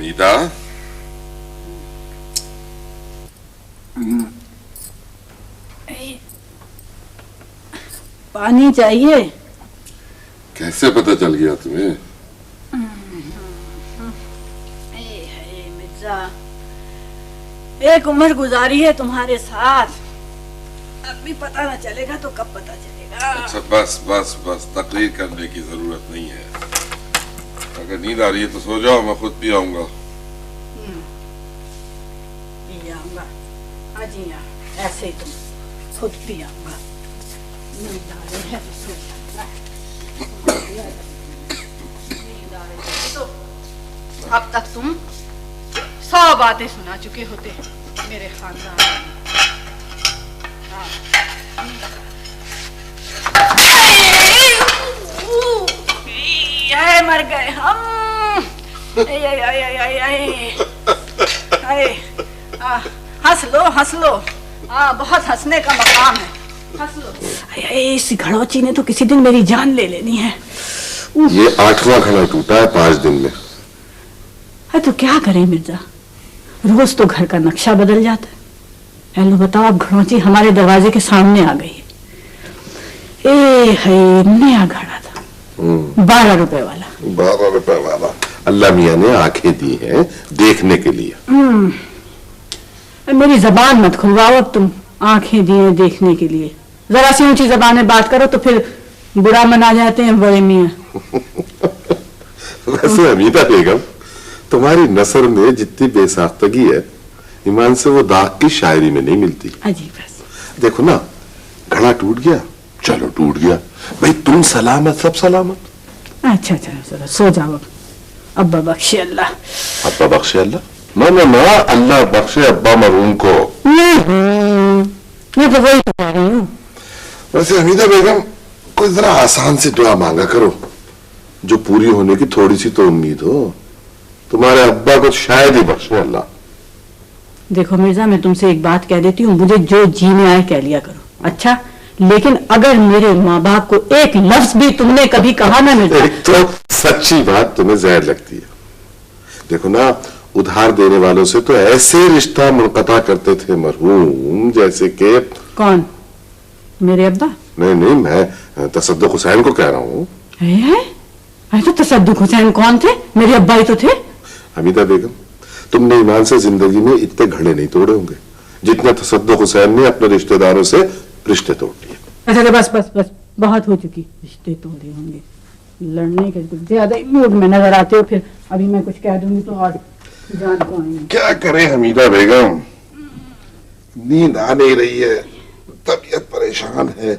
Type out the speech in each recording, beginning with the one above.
हमीदा, पानी चाहिए? कैसे पता चल गया तुम्हें? मिर्जा, एक उम्र गुजारी है तुम्हारे साथ, अब भी पता ना चलेगा तो कब पता चलेगा? अच्छा बस बस बस, तकरीर करने की जरूरत नहीं है। अगर नींद आ रही है तो सो जाओ, मैं खुद पी आऊंगा। पी आऊंगा? हाँ जी हाँ, ऐसे ही तुम खुद पी आऊंगा। नींद आ रही है तो सो जाऊंगा। नींद आ रही है तो अब तक तुम 100 बातें सुना चुके होते मेरे खानदान में। मर गए हम। हंस लो हंस लो, बहुत हंसने का मकाम है, हंस लो। इस घड़ोची ने तो किसी दिन मेरी जान ले लेनी है। ये 8वां घड़ा टूटा है 5 दिन में। तो क्या करें मिर्जा, रोज तो घर का नक्शा बदल जाता है। लो बताओ, अब घड़ोची हमारे दरवाजे के सामने आ गई है। नया घड़ा था, 12 रुपए वाला। 12 रुपए वाला? अल्लाह मियाँ ने आंखें दी हैं देखने के लिए। मेरी जबान मत खुलवाओ अब तुम, आंखें दी हैं देखने के लिए। जरा सी ऊंची जबान में बात करो तो फिर बुरा मना जाते हैं बड़े मियाँ। वैसे हमीदा बेगम, तुम्हारी नसर में जितनी बेसाख्तगी है, ईमान से वो दाग की शायरी में नहीं मिलती। अजीब है। देखो ना, घड़ा टूट गया, चलो टूट गया भाई, तुम सलामत सब सलामत। अच्छा जरा सो जाओ। अब्बा बख्शे अल्लाह। अब्बा बख्शे अल्लाह? ना अल्लाह बख्शे अब्बा मरूम को। मैं तो वही बता रही हूँ। वैसे हमीदा बेगम, कोई जरा आसान सी दुआ मांगा करो जो पूरी होने की थोड़ी सी तो उम्मीद हो। तुम्हारे अब्बा को शायद ही बख्शे अल्लाह। देखो मिर्जा, मैं तुमसे एक बात कह देती हूँ, मुझे जो जी में आए कह लिया करो, अच्छा? लेकिन अगर मेरे माँ बाप को एक लफ्ज भी तुमने कभी कहा ना मिर्जा। एक तो सच्ची बात तुम्हें जहर लगती है। देखो ना, उधार देने वालों से तो ऐसे रिश्ता मुनक़ता करते थे मरहूम, जैसे कि। कौन? मेरे अब्बा? नहीं, मैं तसद्दुक हुसैन को कह रहा हूँ। तो तसद्दुक हुसैन कौन थे? मेरे अब्बा ही तो थे। हमीदा बेगम, तुमने ईमान से जिंदगी में इतने घड़े नहीं तोड़े होंगे जितने तसद्दुक हुसैन ने अपने रिश्तेदारों से रिश्ते तोड़ दिए। अच्छा बस बहुत हो चुकी। रिश्ते तोड़े होंगे, लड़ने के कुछ ज्यादा मूड में नजर आते हो। फिर अभी मैं कुछ कह दूंगी तो और जान को आएंगे। क्या करें हमीदा बेगम, नींद आ नहीं रही है, तबीयत परेशान है।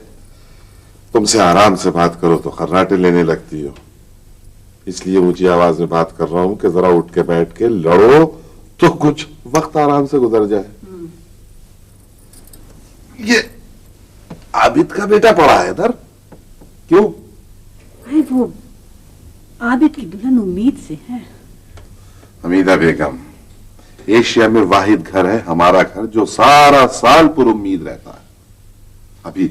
तुमसे आराम से बात करो तो खर्राटे लेने लगती हो, इसलिए ऊंची आवाज में बात कर रहा हूं कि जरा उठ के बैठ के लड़ो तो कुछ वक्त आराम से गुजर जाए। ये आबिद का बेटा पड़ा है इधर, क्यों? वो आबिद की दुल्हन उम्मीद से है। हमीदा बेगम, एशिया में वाहिद घर है हमारा घर जो सारा साल पर उम्मीद रहता है। अभी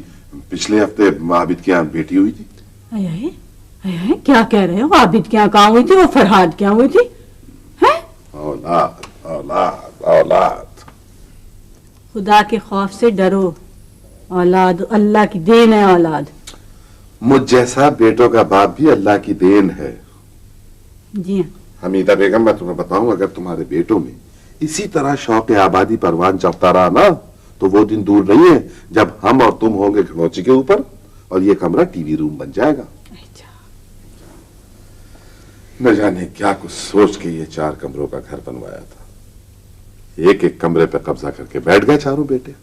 पिछले हफ्ते आबिद की यहाँ बेटी हुई थी। क्या कह रहे हो? आबिद क्या कहाँ हुई थी? वो फरहाद क्या हुई थी? है? औलाद औलाद औलाद। खुदा के खौफ से डरो, औलाद अल्लाह की देन है। औलाद मुझ जैसा बेटों का बाप भी अल्लाह की देन है। जी हाँ। हमीदा बेगम, मैं तुम्हें बताऊं, अगर तुम्हारे बेटों में इसी तरह शौक आबादी परवान चढ़ता रहा ना, तो वो दिन दूर नहीं है जब हम और तुम होंगे घड़ोची के ऊपर और ये कमरा टीवी रूम बन जाएगा। न जाने क्या कुछ सोच के ये 4 कमरों का घर बनवाया था। एक एक कमरे पे कब्जा करके बैठ गए चारों बेटे,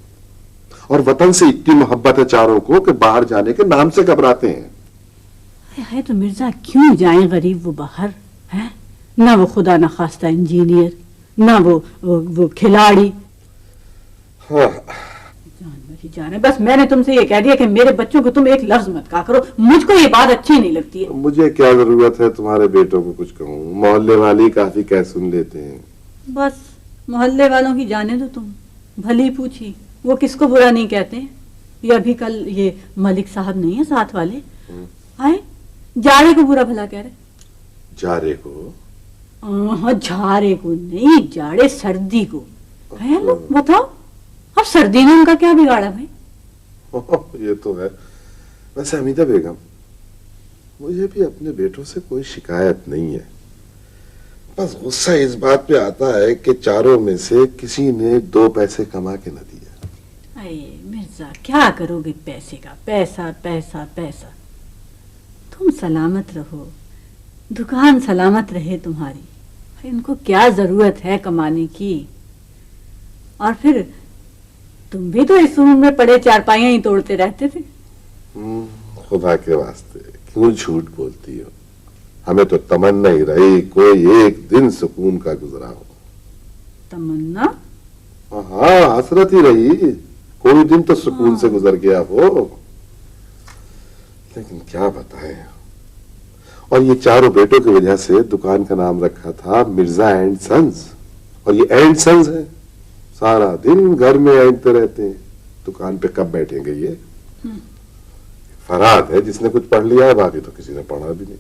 और वतन से इतनी मोहब्बत है चारों को कि बाहर जाने के नाम से घबराते हैं। है तो मिर्जा, क्यों जाएं गरीब वो बाहर? है ना वो खुदा न खास्ता इंजीनियर, ना वो खिलाड़ी। हाँ। जान है। बस मैंने तुमसे ये कह दिया कि मेरे बच्चों को तुम एक लफ्ज मत कहा करो, मुझको ये बात अच्छी नहीं लगती है। मुझे क्या जरूरत है तुम्हारे बेटों को कुछ कहूँ, मोहल्ले वाले ही काफी कह सुन लेते हैं। बस मोहल्ले वालों की जाने दो तुम, भली पूछी, वो किसको बुरा नहीं कहते। ये अभी कल ये मलिक साहब नहीं है साथ वाले, आए जारे को बुरा भला कह रहे। जारे को? झारे को नहीं, जाड़े सर्दी को है ना। बताओ अब सर्दी ने उनका क्या बिगाड़ा भाई? ये तो है। वैसे हमीदा बेगम, मुझे भी अपने बेटों से कोई शिकायत नहीं है, बस गुस्सा इस बात पे आता है कि चारों में से किसी ने 2 पैसे कमा के न दिया। अरे मिर्जा, क्या करोगे पैसे का? पैसा पैसा पैसा। तुम सलामत रहो, दुकान सलामत रहे तुम्हारी। इनको क्या जरूरत है कमाने की? और फिर तुम भी तो इस उम्र में पड़े चारपाइयां ही तोड़ते रहते थे। खुदा के वास्ते क्यों झूठ बोलती हो? हमें तो तमन्ना ही रही कोई एक दिन सुकून का गुजरा हो। तमन्ना? हाँ, हसरत ही रही कोई दिन तो सुकून से गुजर गया हो। लेकिन क्या बताएं, और ये चारों बेटों की वजह से दुकान का नाम रखा था मिर्जा एंड सन्स, और ये एंड सन्स है। सारा दिन घर में ऐंठते रहते हैं, दुकान पे कब बैठेंगे ये? फरहाद है जिसने कुछ पढ़ लिया है, बाकी तो किसी ने पढ़ा भी नहीं।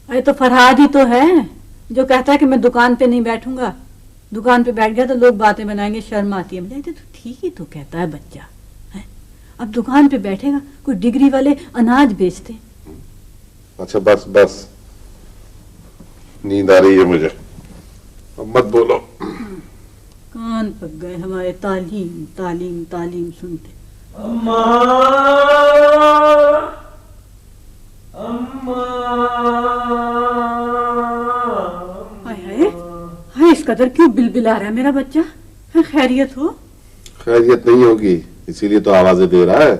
अरे तो फरहाद ही तो है जो कहता है कि मैं दुकान पे नहीं बैठूंगा, दुकान पे बैठ गया तो लोग बातें बनाएंगे, शर्म आती है मुझे। तो ठीक ही तो कहता है बच्चा है। अब दुकान पे बैठेगा, कोई डिग्री वाले अनाज बेचते। अच्छा बस बस, नींद आ रही है मुझे, अब मत बोलो। कान पक गए हमारे तालीम तालीम तालीम सुनते। अम्मा, अम्मा। हाय हाय हाय, इस कदर क्यों बिलबिला रहा है मेरा बच्चा? खैरियत हो? खैरियत नहीं होगी इसीलिए तो आवाजें दे रहा है,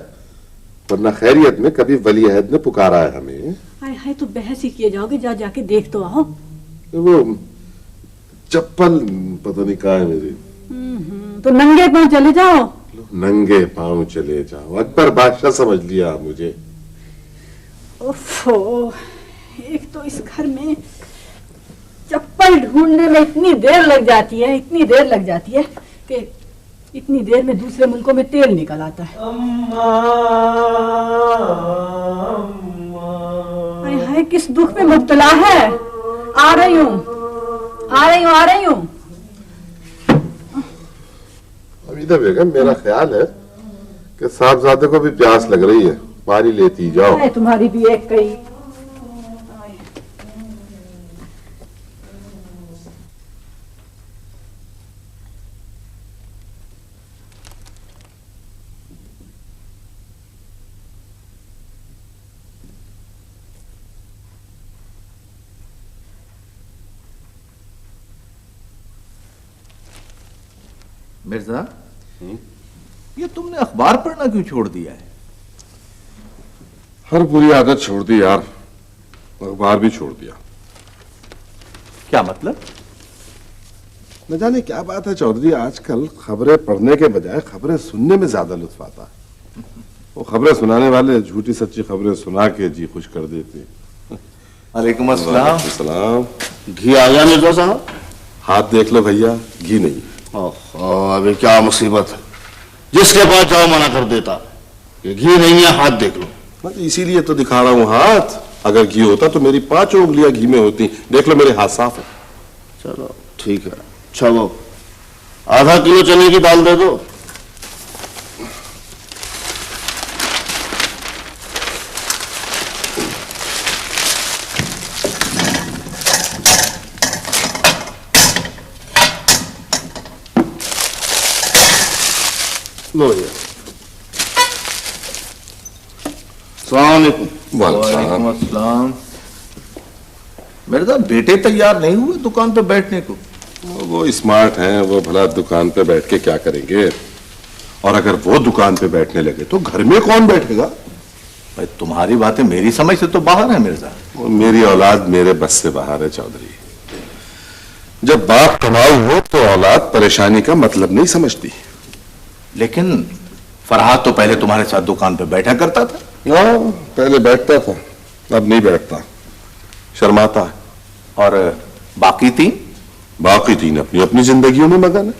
वरना खैरियत में कभी वली अहद ने पुकारा है हमें। हाय हाय, तो बहस ही किए जाओगे, जाके देख तो आओ। वो चप्पल पता नहीं कहाँ है मेरी। तो नंगे पांव चले जाओ। नंगे पांव चले जाओ, अकबर बादशाह समझ लिया मुझे। ओफो, एक तो इस घर में चप्पल ढूंढने में इतनी देर लग जाती है, इतनी देर लग जाती है कि इतनी देर में दूसरे मुल्कों में तेल निकल आता है। अम्मा, हाय हाय, किस दुख में मुब्तला है? आ रही हूँ आ रही हूँ आ रही हूँ। हमीदा बेगम, मेरा ख्याल है कि साहबजादे को भी प्यास लग रही है, पानी लेती जाओ। तुम्हारी भी एक कई। मिर्जा, ये तुमने अखबार पढ़ना क्यों छोड़ दिया है? हर बुरी आदत छोड़ दी यार, अखबार भी छोड़ दिया। क्या मतलब? न जाने क्या बात है चौधरी, आजकल खबरें पढ़ने के बजाय खबरें सुनने में ज्यादा लुत्फ आता है। वो खबरें सुनाने वाले झूठी सच्ची खबरें सुना के जी खुश कर देते। वालेकुम अस्सलाम। सलाम। घी आ गया मिर्जा साहब? हाथ देख लो भैया, घी नहीं। अभी क्या मुसीबत है, जिसके पास जाओ मना कर देता, ये घी नहीं है, हाथ देख लो। मैं तो इसीलिए तो दिखा रहा हूँ हाथ, अगर घी होता तो मेरी 5 उंगलियां घी में होती। देख लो मेरे हाथ साफ है। चलो ठीक है। अच्छा वो आधा किलो चने की दाल दे दो। लो ये। वालेकुम अस्सलाम। मिर्जा, बेटे तैयार नहीं हुए दुकान पे बैठने को? वो स्मार्ट हैं, वो भला दुकान पे बैठ के क्या करेंगे? और अगर वो दुकान पे बैठने लगे तो घर में कौन बैठेगा? भाई तुम्हारी बातें मेरी समझ से तो बाहर है मिर्जा। मेरी औलाद मेरे बस से बाहर है चौधरी। जब बाप कमाऊ हो तो औलाद परेशानी का मतलब नहीं समझती। लेकिन फरहाद तो पहले तुम्हारे साथ दुकान पे बैठा करता था। हाँ, पहले बैठता था, अब नहीं बैठता, शर्माता है। और बाकी 3 अपनी अपनी जिंदगियों में मगन है।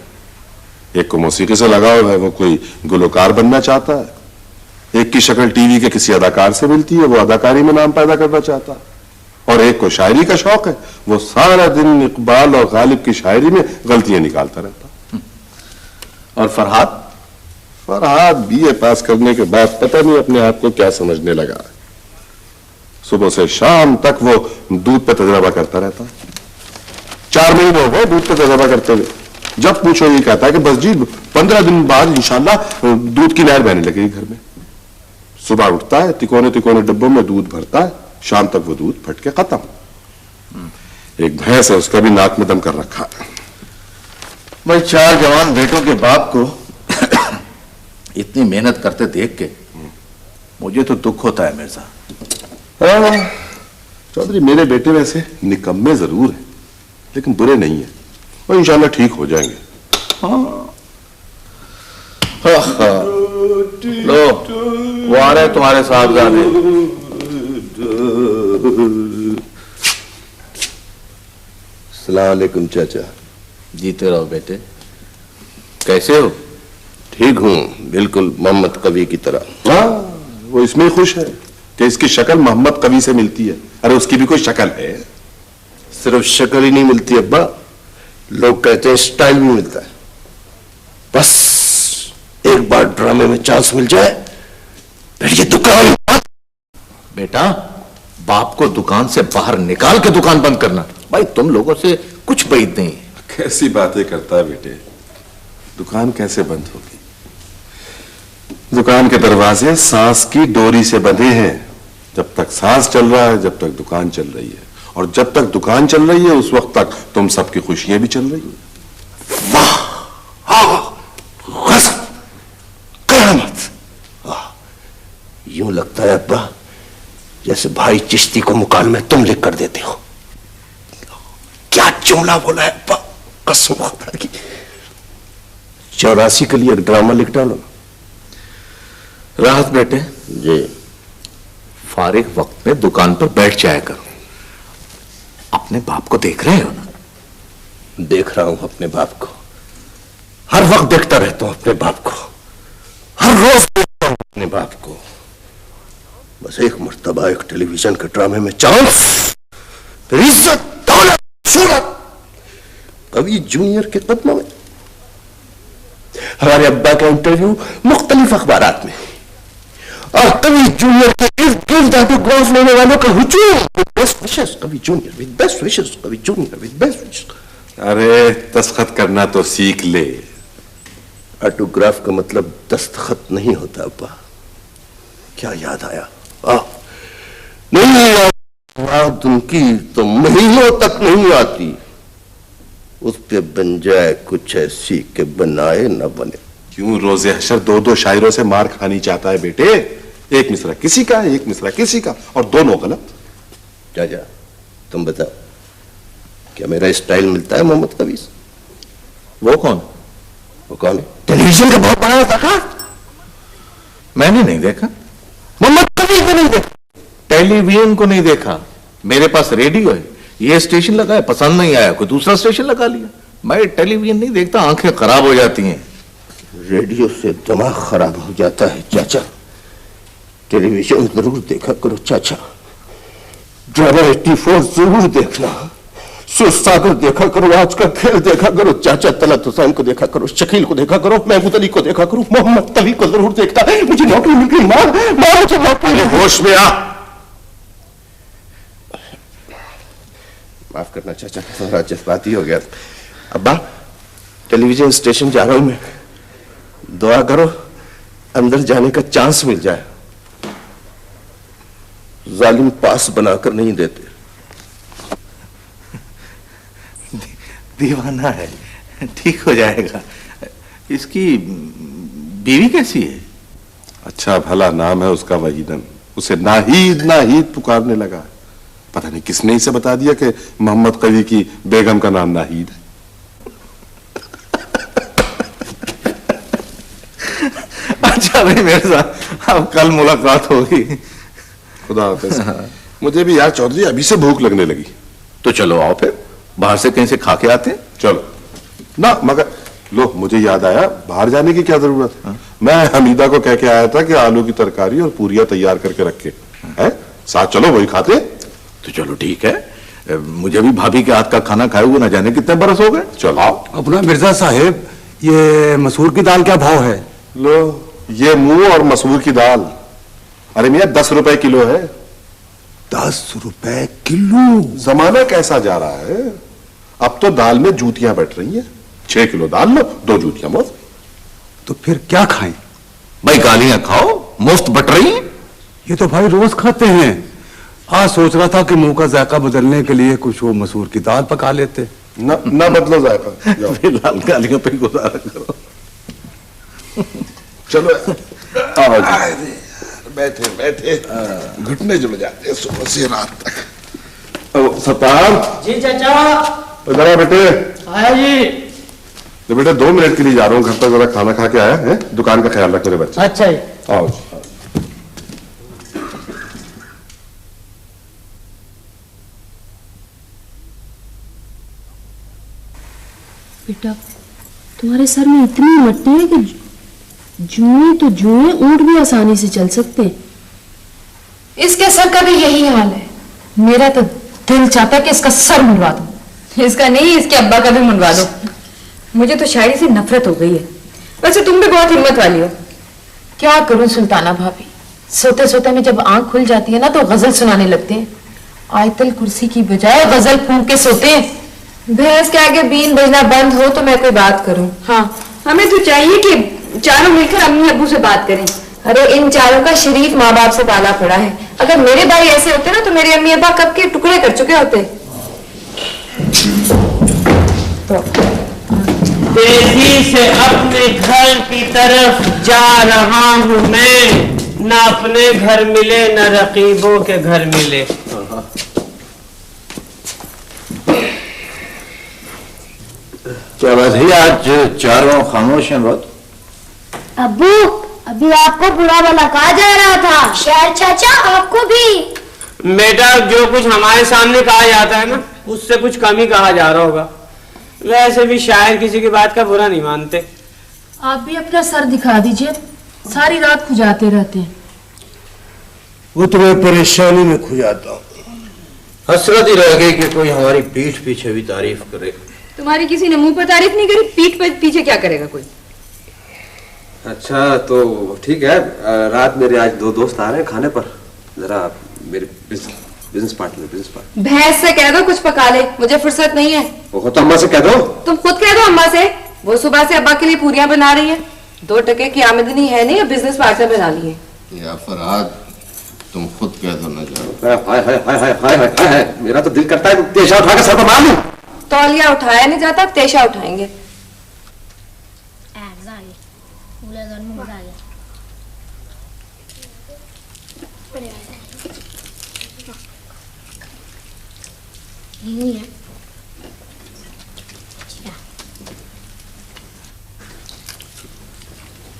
एक को मौसीकी से लगाव है, वो कोई गुलकार बनना चाहता है। एक की शक्ल टीवी के किसी अदाकार से मिलती है, वो अदाकारी में नाम पैदा करना चाहता है। और एक को शायरी का शौक है, वो सारा दिन इकबाल और गालिब की शायरी में गलतियां निकालता रहता। और फरहाद? फरहाद बीए पास करने के बाद पता नहीं अपने आप को क्या समझने लगा, सुबह से शाम तक वो दूध पे तजर्बा करता रहता। 4 महीने हो गए दूध पे तजर्बा करते हुए। जब पूछो ये कहता है कि बस जी 15 दिन बाद इंशाल्लाह दूध की नहर बहने लगेगी घर में। सुबह उठता है, तिकोने तिकोने डब्बों में दूध भरता है, शाम तक वो दूध फट के खत्म। एक भैंस है, उसका भी नाक में दम कर रखा है। भाई 4 जवान बेटों के बाप को इतनी मेहनत करते देख के मुझे तो दुख होता है मिर्जा। चौधरी मेरे बेटे वैसे निकम्मे जरूर हैं, लेकिन बुरे नहीं है, और इंशाल्लाह ठीक हो जाएंगे। लो वो आ रहे तुम्हारे साहबजादे। अस्सलाम वालेकुम चाचा। जीते रहो बेटे। कैसे हो? ठीक हूँ, बिल्कुल मोहम्मद कवि की तरह। हाँ, वो इसमें खुश है कि इसकी शक्ल मोहम्मद कवि से मिलती है। अरे उसकी भी कोई शक्ल है? सिर्फ शक्ल ही नहीं मिलती अब्बा, लोग कहते हैं स्टाइल भी मिलता है। बस एक बार ड्रामे में चांस मिल जाए फिर ये दुकान। बेटा बाप को दुकान से बाहर निकाल के दुकान बंद करना, भाई तुम लोगों से कुछ बैद नहीं है। कैसी बातें करता है बेटे, दुकान कैसे बंद होगी? दुकान के दरवाजे सांस की डोरी से बंधे हैं। जब तक सांस चल रहा है, जब तक दुकान चल रही है, और जब तक दुकान चल रही है उस वक्त तक तुम सबकी खुशियां भी चल रही है। वाह, गजब, करामत। यूं लगता है अब्बा जैसे भाई चिश्ती को मुकाल में तुम लिख कर देते हो। क्या जुमला बोला है अब्बा, कसम खुदा की। 84 के लिए एक ड्रामा लिख डालो। राहत बेटे जी। फारिग वक्त में दुकान पर बैठ जाया करो। अपने बाप को देख रहे हो ना? देख रहा हूं अपने बाप को, हर वक्त देखता रहता हूं अपने बाप को, हर रोज देखता हूं अपने बाप को। बस एक मर्तबा एक टेलीविजन के ड्रामे में चांस, फिर इज्जत, दौलत, शोहरत, कवि जूनियर के कदमों में। हमारे अब्बा का इंटरव्यू मुख्तलिफ अखबारात में, और कवि जूनियर के इर्द गिर्द ऑटोग्राफ लेने वालों का हुजूम। बेस्ट विशेस कवि जूनियर विद बेस्ट विशेस, कवि जूनियर विद बेस्ट विशेस। अरे दस्तखत करना तो सीख ले। ऑटोग्राफ का मतलब दस्तखत नहीं होता अब्बा। क्या याद आया? नहीं याद उनकी तो महीनों तक नहीं आती। उस पे बन जाए कुछ ऐसी के बनाए न बने। क्यों रोजे हशर 2-2 शायरों से मार खानी चाहता है बेटे? एक मिसरा किसी का, एक मिसरा किसी का, और दोनों गलत। चाचा तुम बताओ, क्या मेरा स्टाइल मिलता है मोहम्मद कवि से? वो कौन? वो कौन है? टेलीविजन का बहुत बड़ा देखा? मैंने नहीं देखा। मोहम्मद कवि को नहीं देखा? टेलीविजन को नहीं देखा। मेरे पास रेडियो है, ये स्टेशन लगा है, पसंद नहीं आया कोई दूसरा स्टेशन लगा लिया। मैं टेलीविजन नहीं देखता, आंखें खराब हो जाती हैं। रेडियो से दिमाग खराब हो जाता है चाचा। टेलीविजन जरूर देखा करो चाचा। ड्रामा 84 जरूर देखना। सुरसागर देखा करो, आज का खेल देखा करो चाचा। तलत हुसैन को देखा करो, शकील को देखा करो, महमूद अली को देखा करो, मोहम्मद कवि को जरूर देखता। मुझे नौकरी मिल गई, मार मुझे नौकरी। होश में आ। माफ करना चाचा, थोड़ा जज्बाती हो गया। अब्बा टेलीविजन स्टेशन जा रहा हूं मैं, दुआ करो अंदर जाने का चांस मिल जाए। जालिम पास बनाकर नहीं देते। दीवाना है, ठीक हो जाएगा। इसकी बीवी कैसी है? अच्छा भला नाम है उसका वहीदन। उसे नाहीद नाहीद पुकारने लगा। पता नहीं किसने इसे बता दिया कि मोहम्मद कवि की बेगम का नाम नाहीद है। अच्छा भाई मेरे साथ अब कल मुलाकात होगी। खुदा हाफिज। मुझे भी यार चौधरी अभी से भूख लगने लगी। तो चलो आओ फिर बाहर से कहीं से खा के आते हैं। चलो ना, मगर लो मुझे याद आया, बाहर जाने की क्या जरूरत है? मैं हमीदा को कह के आया था कि आलू की तरकारी और पूरियां तैयार करके रखे हैं, साथ चलो वही खाते। तो चलो ठीक है, मुझे भी भाभी के हाथ का खाना खाए हुए ना जाने कितने बरस हो गए। चलो आओ। अपना मिर्जा साहेब, ये मसूर की दाल क्या भाव है? लो, ये मूंग और मसूर की दाल, अरे मियाँ 10 रुपए किलो है। 10 रुपए किलो? जमाना कैसा जा रहा है, अब तो दाल में जूतियां बैठ रही हैं। 6 किलो दाल लो, 2 जूतियां मुफ्त। तो फिर क्या खाएं? भाई गालियां खाओ, मुफ्त बट रही। ये तो भाई रोज खाते हैं। आज सोच रहा था कि मुंह का जायका बदलने के लिए कुछ वो मसूर की दाल पका लेते। ना बदलो जायका, फिलहाल गालियों पे गुजारा करो। चलो आओ जी। बैठे बैठे घुटने जुड़ जाते सुबह से रात तक। सतार जी चाचा। इधर आ बेटे। आया जी। तो बेटे 2 मिनट के लिए जा रहा हूँ घर पर, जरा खाना खा के आया है, दुकान का ख्याल रख मेरे बच्चे। अच्छा जी। आओ जी। बेटा, तुम्हारे सर में इतनी मट्टी है कि जुए तो जुए, ऊंट भी आसानी से चल सकते हैं। इसके सर का भी यही हाल है। मेरा तो दिल चाहता है कि इसका सर मुंडवा दो। इसका नहीं, इसके अब्बा का भी मुंडवा दो। मुझे तो शायरी से नफरत हो गई है। वैसे तुम भी बहुत हिम्मत वाली हो। क्या करूं सुल्ताना भाभी, सोते सोते में जब आंख खुल जाती है ना तो गजल सुनाने लगते हैं। आयतल कुर्सी की बजाय गजल फूंक के सोते हैं। भैंस के आगे बीन बजना बंद हो तो मैं कोई बात करूं। हाँ, हमें तो चाहिए कि चारों मिलकर अम्मी अब्बू से बात करें। अरे इन चारों का शरीफ माँ बाप से पाला पड़ा है। अगर मेरे भाई ऐसे होते ना तो मेरे अम्मी अब्बा कब के टुकड़े कर चुके होते। तो तेजी से अपने घर की तरफ जा रहा हूँ मैं, न अपने घर मिले न रकीबों के घर मिले। क्या बात है, आज चारों खामोश हैं बहुत? अब्बू, अभी आपको बुरा भला कहा जा रहा था। शायद चाचा आपको भी। बेटा, जो कुछ हमारे सामने कहा जाता है ना, उससे कुछ कम ही कहा जा रहा होगा। वैसे भी शायद किसी की बात का बुरा नहीं मानते। आप भी अपना सर दिखा दीजिए, सारी रात खुजाते रहते हैं। वो तो मैं परेशानी में खुजाता हूँ। हसरत ही रह गई कि कोई हमारी पीठ पीछे भी तारीफ करे। तुम्हारी किसी ने मुंह पर तारीफ नहीं करी, पीठ पर पीछे क्या करेगा कोई। अच्छा तो ठीक है, रात मेरे आज 2 दोस्त आ रहे हैं खाने पर, जरा मेरे बिजनेस पार्टनर। भैंस से कह दो कुछ पका ले, मुझे फुर्सत नहीं है। वो तो अम्मा से कह दो। तुम खुद कह दो अम्मा से, वो सुबह से अब्बा के लिए पूरियां बना रही है। 2 टके की आमदनी है नहीं, बिजनेस पार्टनर बना ली है। या फरहाद, तुम खुद कह दो ना जाओ। हाय हाय हाय हाय हाय हाय हाय, मेरा तो दिल करता है तेजा उठा के सर पर मार लूं। तौलिया उठाया नहीं जाता, तेजा उठाएंगे।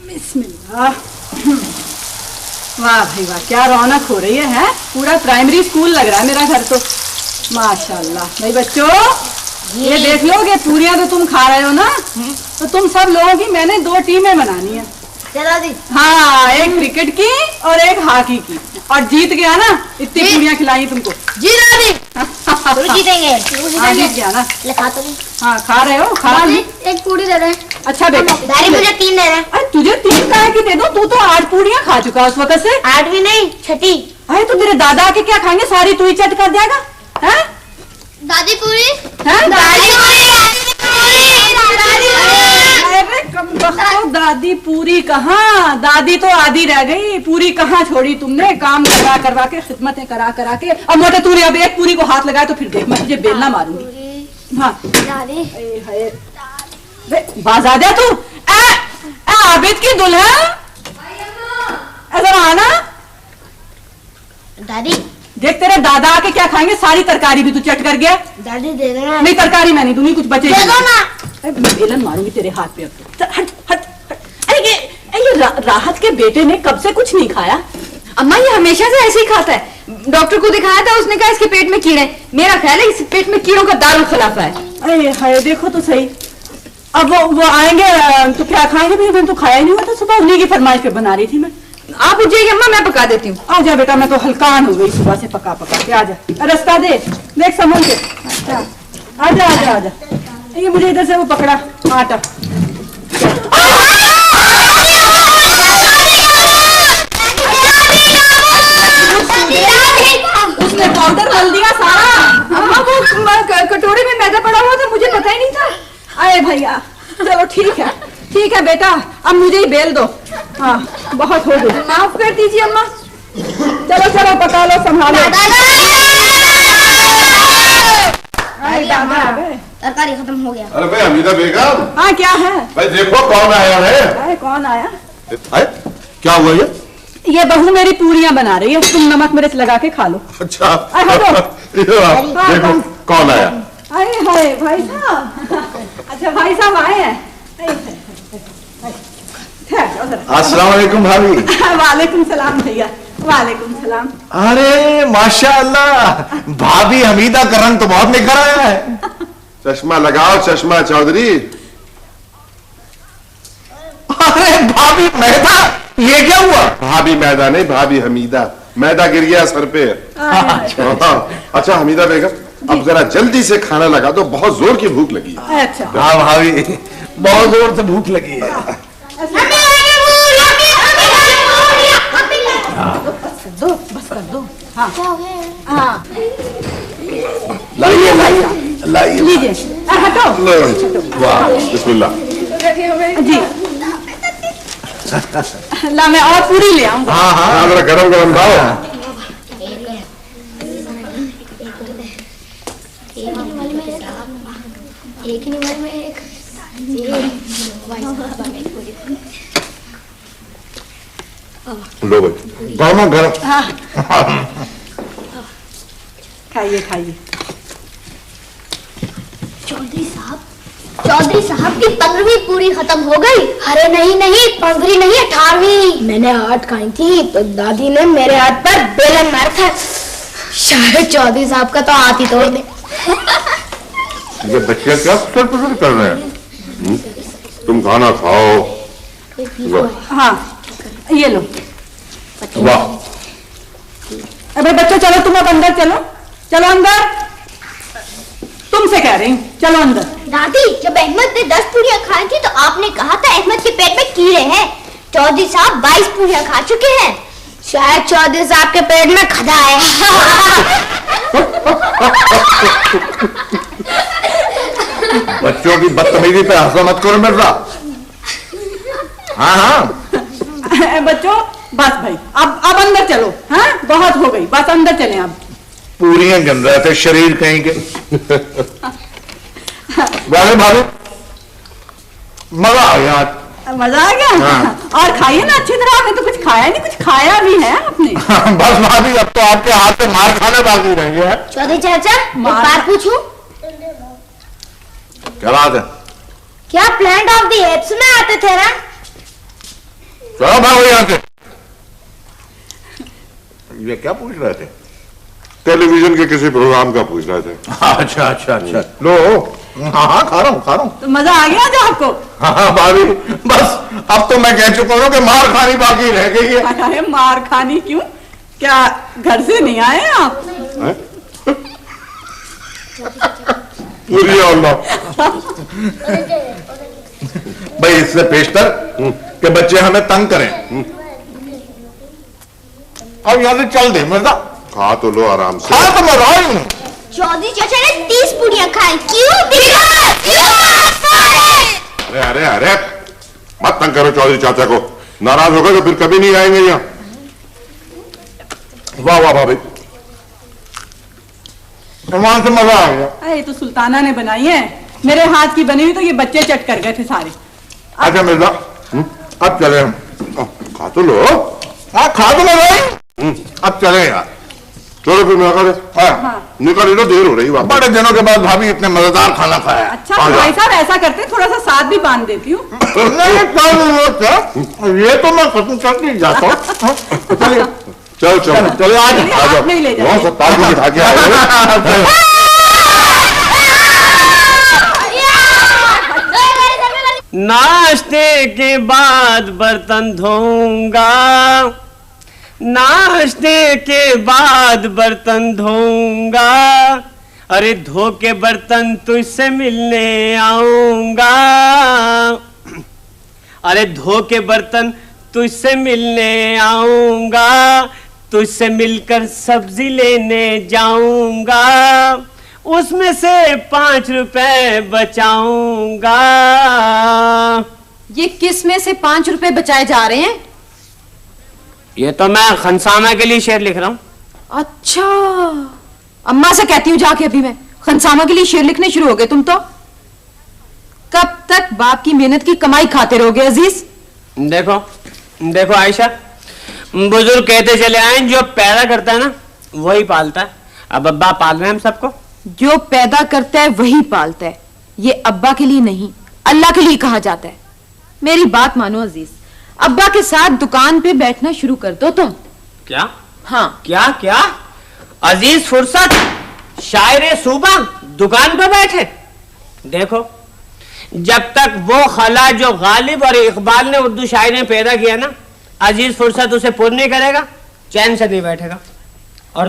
बिस्मिल्लाह। वाह भाई वाह, क्या रौनक हो रही है? पूरा प्राइमरी स्कूल लग रहा है मेरा घर तो। माशाल्लाह। भाई बच्चों, ये देख लो कि पूरियां तो तुम खा रहे हो ना, तो तुम सब लोगों की मैंने 2 टीमें बनानी है। चलो जी। हाँ, एक क्रिकेट की और एक हॉकी की, और जीत गया ना इतनी पूरियां खिलाई तुमको। जी दादी। जीतेंगे। हाँ, जीत गया ना। लिखा तो नहीं। हाँ, खा रहे हो? खा लो। एक पूरी दे रहे हैं। अच्छा बेटा, दादी मुझे 3 दे रहे हैं। अरे तुझे 3 काहे की दे दो, तू तो 8 पूरियां खा चुका उस वक्त से। 8 भी नहीं, 6ठी। अरे तो तेरे दादा आके क्या खाएंगे, सारी तू ही चट कर देगा। हैं? दादी पूरी। हैं? दादी पूरी। अरे कम बख्तो, दादी पूरी कहाँ? दादी तो आधी रह गई, पूरी कहाँ छोड़ी तुमने? काम करवा करवा के, खिदमतें करा करा के। अब मोटे तूने अब एक पूरी को हाथ लगाया तो फिर देख मैं तुझे बेलना मारूंगी। हाँ दादी। बाज आ जा तू। आबिद की दुल्हन, ऐसा आना। दादी देख तेरे दादा आके क्या खाएंगे, सारी तरकारी भी तू चट कर गया। दादी दे देना। नहीं, तरकारी मैं नहीं दूंगी, कुछ बचे दे दो ना। मैं बेलन मारूंगी तेरे हाथ पे। अब हट हट हट। अरे ये राहत के बेटे ने कब से कुछ नहीं खाया। अम्मा ये हमेशा से ऐसे ही खाता है। डॉक्टर को दिखाया था, उसने कहा इसके पेट में कीड़े। मेरा ख्याल है इस पेट में कीड़ों का दारुल खिलाफा है। अरे हाय, देखो तो सही। अब वो आएंगे तो क्या खाएंगे? भाई मैंने तो खाया ही नहीं हुआ था सुबह, उन्हीं की फरमाइश पे बना रही थी मैं। आप उठ जाइए अम्मा, मैं पका देती हूँ। आ जा बेटा, मैं तो हल्कान हो गई सुबह से पका पका के। आ जा, रास्ता देख संभल के। अच्छा, आजा आजा आजा। ये मुझे इधर से वो पकड़ा आटा। उसने पाउडर डाल दिया सारा। अम्मा वो कटोरे में मैदा पड़ा हुआ था, मुझे पता ही नहीं था। अरे भैया चलो ठीक है बेटा, अब मुझे ही बेल दो। हाँ बहुत हो गई, माफ कर दीजिए अम्मा। चलो चलो पका लो, संभालो। तरकारी खत्म हो गया। अरे भाई हमीदा बेगम। हाँ क्या है भाई देखो कौन आया है। अरे कौन आया? क्या हुआ ये बहू मेरी पूरियां बना रही है, तुम नमक मिर्च लगा के खा लो। अच्छा देखो कौन आया। अरे हाय भाई साहब। अच्छा भाई साहब आए हैं। अस्सलाम वालेकुम भाभी। वालेकुम सलाम भैया, वालेकुम सलाम। अरे माशाअल्लाह, भाभी हमीदा का रंग तो बहुत निखर आया है। चश्मा लगाओ चश्मा चौधरी। अरे भाभी मैदा, ये क्या हुआ? भाभी मैदा नहीं, भाभी हमीदा। मैदा गिर गया सर पे। अच्छा हमीदा बेगम, अब जरा जल्दी से खाना लगा दो, बहुत जोर की भूख लगी है। अच्छा हाँ भाभी, बहुत जोर से भूख लगी है। बस कर दो। हाँ हाँ लाइए लाइए लाइए, लीजिए। हटो वाह बिस्मिल्लाह जी। ला मैं और पूरी ले आऊंगा। हाँ हाँ जरा गरम गरम लाओ। एक ही नंबर में एक लो भाई गरम गरम। खाइए खाइए। चौधरी साहब की 15वीं पूरी खत्म हो गई। अरे नहीं 15वीं नहीं 18वीं। मैंने 8 खाई थी तो दादी ने मेरे हाथ पर बेलन मारा था। शायद चौधरी साहब का तो हाथ ही तोड़ दे। ये बच्चे क्या सर कर रहे हैं? तुम खाना खाओ। हाँ ये लो। वाह। अबे बच्चों चलो, तुम अब अंदर चलो, चलो अंदर। तुमसे कह रही हूँ, चलो अंदर। दादी जब अहमद ने 10 पूरियां खाई थी तो आपने कहा था अहमद के पेट में कीड़े हैं। चौधरी साहब 22 पूरियां खा चुके हैं। शायद चौधरी साहब के पेट में खदा है। बच्चों की बदतमीजी पे हंसा मत करो मिर्जा। हाँ हाँ बच्चों बस भाई, अब अंदर चलो। हाँ बहुत हो गई, बस अंदर चलें अब। पूरियां गिन रहे थे शरीर कहीं के। वाले भाभी मजा आ गया। मजा आ गया। हाँ। और खाइए ना अच्छी तरह। आपने तो कुछ खाया नहीं, कुछ खाया भी है आपने। बस भाभी अब तो आपके हाथ से मार खाने बाकी रह गया है। चौधरी चाचा एक बात पूछूं? क्या बात है? क्या प्लांट ऑफ द एप्स में आते थे ना? चलो भागो यहाँ से। ये क्या पूछ रहे थे? टेलीविजन के किसी प्रोग्राम का पूछ रहे थे। अच्छा अच्छा अच्छा लो। हाँ हाँ खा रहा हूँ। तो मजा आ गया जो आपको? हाँ भाभी बस अब तो मैं कह चुका हूँ कि मार खानी बाकी रह गई है। अरे मार खानी क्यों? क्या घर से नहीं आए आप? पूरी अल्लाह भाई इससे पेशतर कि बच्चे हमें तंग करें। अब यहाँ से चल दे मिर्जा। खा तो लो आराम से। हाँ तो मैं रहा हूँ। चौधरी चाचा ने 30 पूरियां खाई। क्यों? अरे अरे अरे मत तंग करो चौधरी चाचा को, नाराज होगा तो फिर कभी नहीं आएंगे यहाँ। वाह वाह भाभी, वहां से मजा आ गया। अरे तो सुल्ताना ने बनाई है, मेरे हाथ की बनी हुई तो ये बच्चे चट कर गए थे सारे। अच्छा मिर्जा अब चले हम। खा तो लो। हाँ खा तो मैं भाई। अब चले यार। चलो फिर निकल लो, देर हो रही है। बड़े दिनों के बाद भाभी इतने मजेदार खाना खाया। अच्छा भाई साहब ऐसा करते थोड़ा सा साथ भी बांध देती हूँ। ये तो मैं खत्म करके जाता हूँ। चलिए चलो चलो चलो आज नहीं ले जाओ। बिठा के आए। नाश्ते के बाद बर्तन धोऊंगा, नाश्ते के बाद बर्तन धोऊंगा, अरे धो के बर्तन तुझसे मिलने आऊंगा, अरे धो के बर्तन तुझसे मिलने आऊंगा, तुझसे मिलकर सब्जी लेने जाऊंगा, उसमें से 5 रुपए बचाऊंगा। ये किस में से 5 रुपए बचाए जा रहे हैं? ये तो मैं खनसामा के लिए शेर लिख रहा हूँ। अच्छा, अम्मा से कहती हूँ जाके अभी मैं। खनसामा के लिए शेर लिखने शुरू हो गए तुम तो। कब तक बाप की मेहनत की कमाई खाते रहोगे अजीज? देखो देखो आयशा, बुजुर्ग कहते चले आए जो पैदा करता है ना वही पालता है। अब अब्बा पाल रहे हैं हम सबको। जो पैदा करता है वही पालता है, ये अब्बा के लिए नहीं अल्लाह के लिए कहा जाता है। मेरी बात मानो अजीज, अब्बा के साथ दुकान पे बैठना शुरू कर दो तुम। क्या? हाँ। क्या क्या? अजीज फुर्सत शायरे सूबा दुकान पे बैठे? देखो, जब तक वो खला जो गालिब और इकबाल ने उर्दू शायरी में पैदा किया ना, अजीज फुर्सत उसे पूर्ण नहीं करेगा, चैन से नहीं बैठेगा। और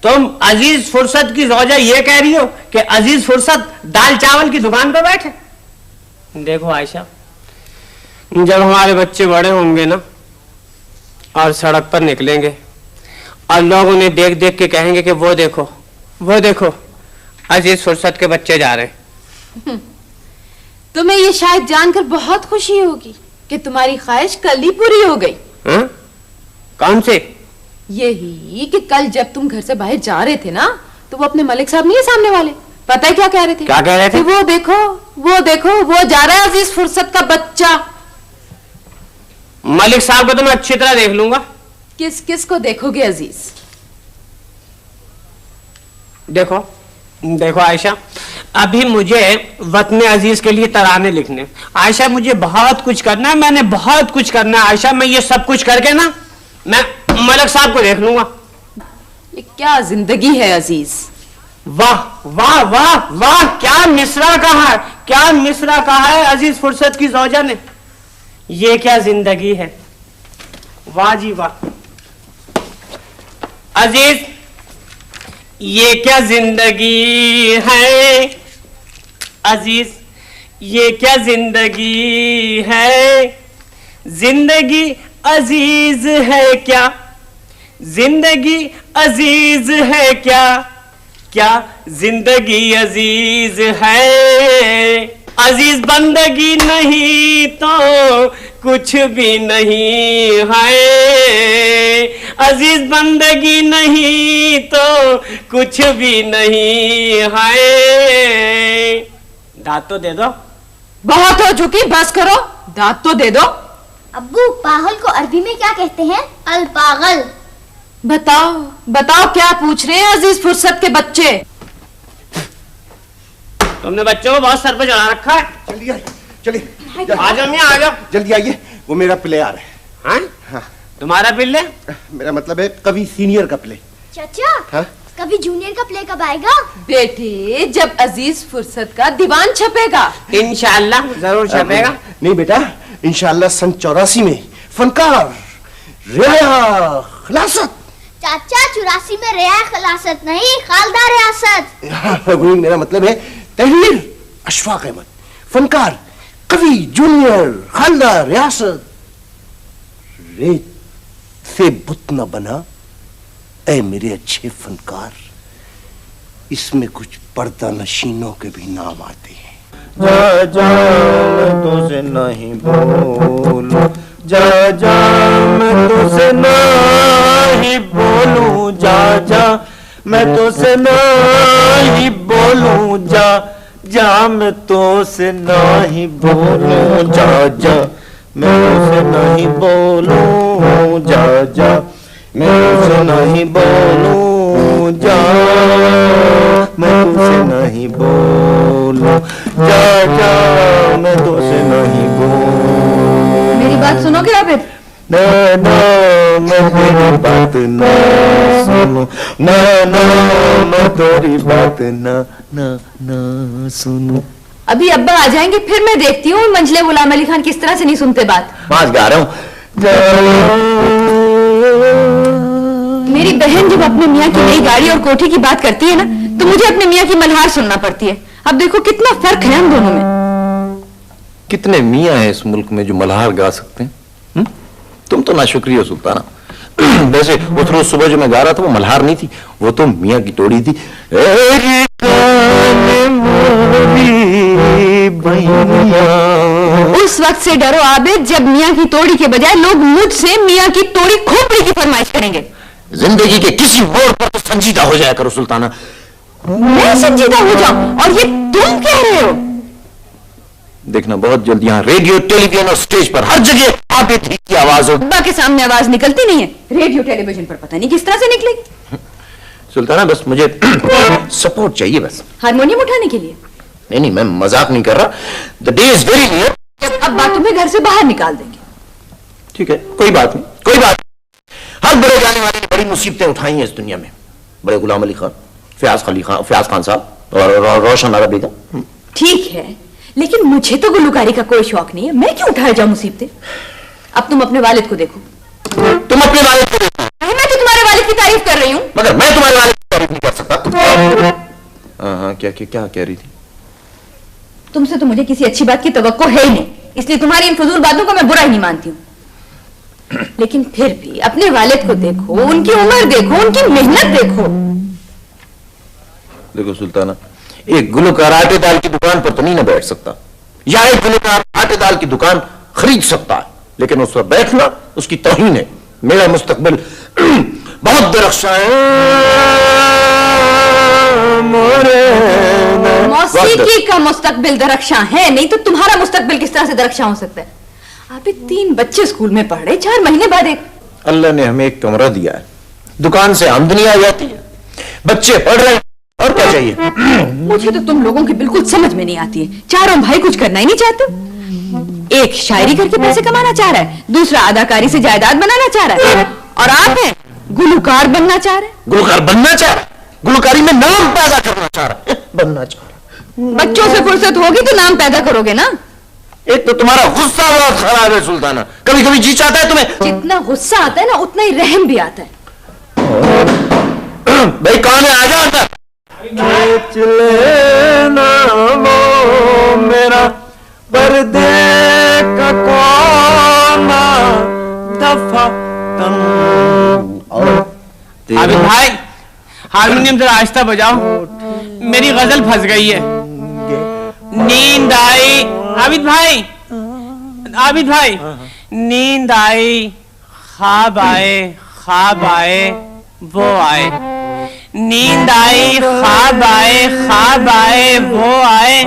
तुम अजीज फुर्सत की रोजा ये कह रही हो कि अजीज फुर्सत दाल चावल की दुकान पर बैठे? देखो आयशा, जब हमारे बच्चे बड़े होंगे ना और सड़क पर निकलेंगे और लोग उन्हें देख देख के कहेंगे कि वो देखो अजीज फुर्सत के बच्चे जा रहे हैं। तुम्हें ये शायद जानकर बहुत खुशी होगी कि तुम्हारी ख्वाहिश कल ही पूरी हो गई। हा? कौन से? यही कि कल जब तुम घर से बाहर जा रहे थे ना, तो वो अपने मलिक साहब नहीं है सामने वाले, पता है क्या कह रहे थे? क्या कह रहे थे? वो देखो वो जा रहा है अजीज फुर्सत का बच्चा। मलिक साहब को तो मैं अच्छी तरह देख लूंगा। किस किस को देखोगे अजीज? देखो आयशा, अभी मुझे वतन अजीज के लिए तराने लिखने। आयशा मुझे बहुत कुछ करना है, मैंने बहुत कुछ करना है आयशा। मैं ये सब कुछ करके ना मैं मलिक साहब को देख लूंगा। ये क्या जिंदगी है अजीज? वाह वाह वाह वाह, क्या मिसरा कहा है, क्या मिसरा कहा है अजीज फुर्सत की ज़ौजा ने। ये क्या जिंदगी है, वाह जी वाह। अजीज, ये क्या जिंदगी है अजीज, ये क्या जिंदगी है। जिंदगी अजीज है क्या, जिंदगी अजीज है क्या, क्या जिंदगी अजीज है। अजीज बंदगी नहीं तो कुछ भी नहीं है, अजीज बंदगी नहीं तो कुछ भी नहीं है। दांत तो दे दो। बहुत हो चुकी, बस करो, दांत तो दे दो। अब्बू, पागल को अरबी में क्या कहते हैं? अल पागल। बताओ क्या पूछ रहे हैं अजीज फुर्सत के बच्चे? तुमने बच्चों को बहुत सर पे चढ़ा रखा है। चलिए आ जाओ मियां, आ जाओ जल्दी आइए। वो मेरा प्लेयर है। हाँ? तुम्हारा पिल्ले? मेरा मतलब है कवि सीनियर का प्ले। चाचा, हाँ? कभी जूनियर का प्ले कब आएगा? बेटे, जब अजीज फुर्सत का दीवान छपेगा। इंशाअल्लाह जरूर छपेगा। नहीं बेटा, इंशाअल्लाह सन 84 में फनकार रियाया खिलासत। चाचा, 84 में रियाया खिलासत नहीं, खालदा रियासत। वही मेरा मतलब है तहरीर अशफाक अहमद, फनकार कवि जूनियर खालदा रियासत। रेत से बुत न बना ऐ मेरे अच्छे फनकार, इसमें कुछ पर्दा नशीनों के भी नाम आते हैं। जा जा मैं तुझे नहीं बोलूं, जा जा मैं तुझे नहीं बोलूं, जा जा मैं तुझे नहीं बोलूं, जा जा मैं तुझे नहीं बोलूं, जा जा मैं तुझे नहीं बोलूं, जा जा मैं तुझे नहीं बोलूं, जा मैं तुझे नहीं बोलूं, जा जा मैं तुझे नहीं बोलूं। मेरी बात सुनोगे आबिद? ना ना मैं तेरी बात ना सुनूं, ना ना मैं तेरी बात ना ना ना सुनूं। अभी अब्बा आ जाएंगे फिर मैं देखती हूँ मंझले गुलाम अली खान किस तरह से नहीं सुनते बात। आज गा रहा हूँ। मेरी बहन जब अपने मियाँ की नई गाड़ी और कोठी की बात करती है ना तो मुझे अपने मियाँ की मल्हार सुनना पड़ती है। अब देखो कितना फर्क है हम दोनों में। कितने मियाँ हैं इस मुल्क में जो मल्हार गा सकते हैं? तुम तो नाशुक्री हो सुल्ताना। वैसे उस रोज सुबह जो मैं गा रहा था वो मल्हार नहीं थी, वो तो मियाँ की तोड़ी थी। उस वक्त से डरो आबिद जब मियाँ की तोड़ी के बजाय लोग मुझसे मियाँ की तोड़ी खोपड़ी की फरमाइश करेंगे। जिंदगी के किसी मोड़ पर तो संजीदा हो जाया करो सुल्ताना। मैं संजीदा हो जाऊं और ये तुम कह रहे हो? देखना बहुत जल्द यहाँ रेडियो, टेलीविजन और स्टेज पर हर जगह आबिद की आवाज हो। अब्बा के सामने आवाज निकलती नहीं है, रेडियो टेलीविजन पर पता नहीं किस तरह से निकलेगी। सुल्ताना बस मुझे सपोर्ट चाहिए बस। हारमोनियम उठाने के लिए? नहीं मैं मजाक नहीं कर रहा। The day is very near. अब्बा तुम्हें घर से बाहर निकाल देंगे। ठीक है, कोई बात नहीं, कोई बात नहीं। हर बड़े जाने वाले ने बड़ी मुसीबतें उठाई हैं इस दुनिया में। बड़े गुलाम अली खान, फयाज खान साहब और रोशन आरा बेगम। ठीक है, लेकिन मुझे तो गुलकारी का कोई शौक नहीं है, मैं क्यों उठाया जाऊं मुसीबतें? अब तुम अपने वालिद को देखो। तुम अपने वालिद को देखो? मैं तो तुम्हारे वालिद की तारीफ कर रही हूँ। मगर मैं तुम्हारे वालिद की तारीफ नहीं कर सकता। हाँ क्या कह रही थी? तुमसे तो मुझे किसी अच्छी बात की तवक्को है ही नहीं, इसलिए तुम्हारी इन फजूल बातों को मैं बुरा ही नहीं मानती हूँ। लेकिन फिर भी अपने वालिद को देखो, उनकी उम्र देखो, उनकी मेहनत देखो। देखो सुल्ताना, एक गुलकार आटे दाल की दुकान पर तो नहीं ना बैठ सकता, या एक गुलकार आटे दाल की दुकान खरीद सकता है, लेकिन उस पर बैठना उसकी तौहीन है। मेरा मुस्तकबिल बहुत दरख्शां मौसीकी का मुस्तकबिल दरख्शां है, नहीं तो तुम्हारा मुस्तकबिल किस तरह से दरख्शां हो सकता है? आप 3 बच्चे स्कूल में पढ़ रहे, 4 महीने बाद एक। अल्लाह ने हमें एक कमरा दिया है, दुकान से आमदनी आ जाती है, बच्चे पढ़ रहे हैं, और क्या चाहिए? मुझे तो तुम लोगों की बिल्कुल समझ में नहीं आती है। चारों भाई कुछ करना ही नहीं चाहते। एक शायरी करके पैसे कमाना चाह रहा है, दूसरा अदाकारी से जायदाद बनाना चाह रहा है, और आप हैं गुलकार बनना चाह रहे हैं। गुलकार बनना चाह रहा है, गुलकारी में नाम पैदा करना चाह रहा है, बनना चाह रहा है। बच्चों से फुर्सत होगी तो नाम पैदा करोगे ना। एक तो तुम्हारा गुस्सा बहुत खराब है सुल्ताना, कभी कभी जी चाहता है तुम्हें। जितना गुस्सा आता है ना उतना ही रहम भी आता है। भाई कौन है, आ जाओ अंदर। खींच लेना वो मेरा पर्दे का कोना दफा आबिद भाई हारमोनियम जरा आहिस्ता बजाओ, मेरी गजल फंस गई है। नींद आई आबिद भाई नींद आई, ख्वाब आए वो आए। नींद आई ख्वाब आए वो आए,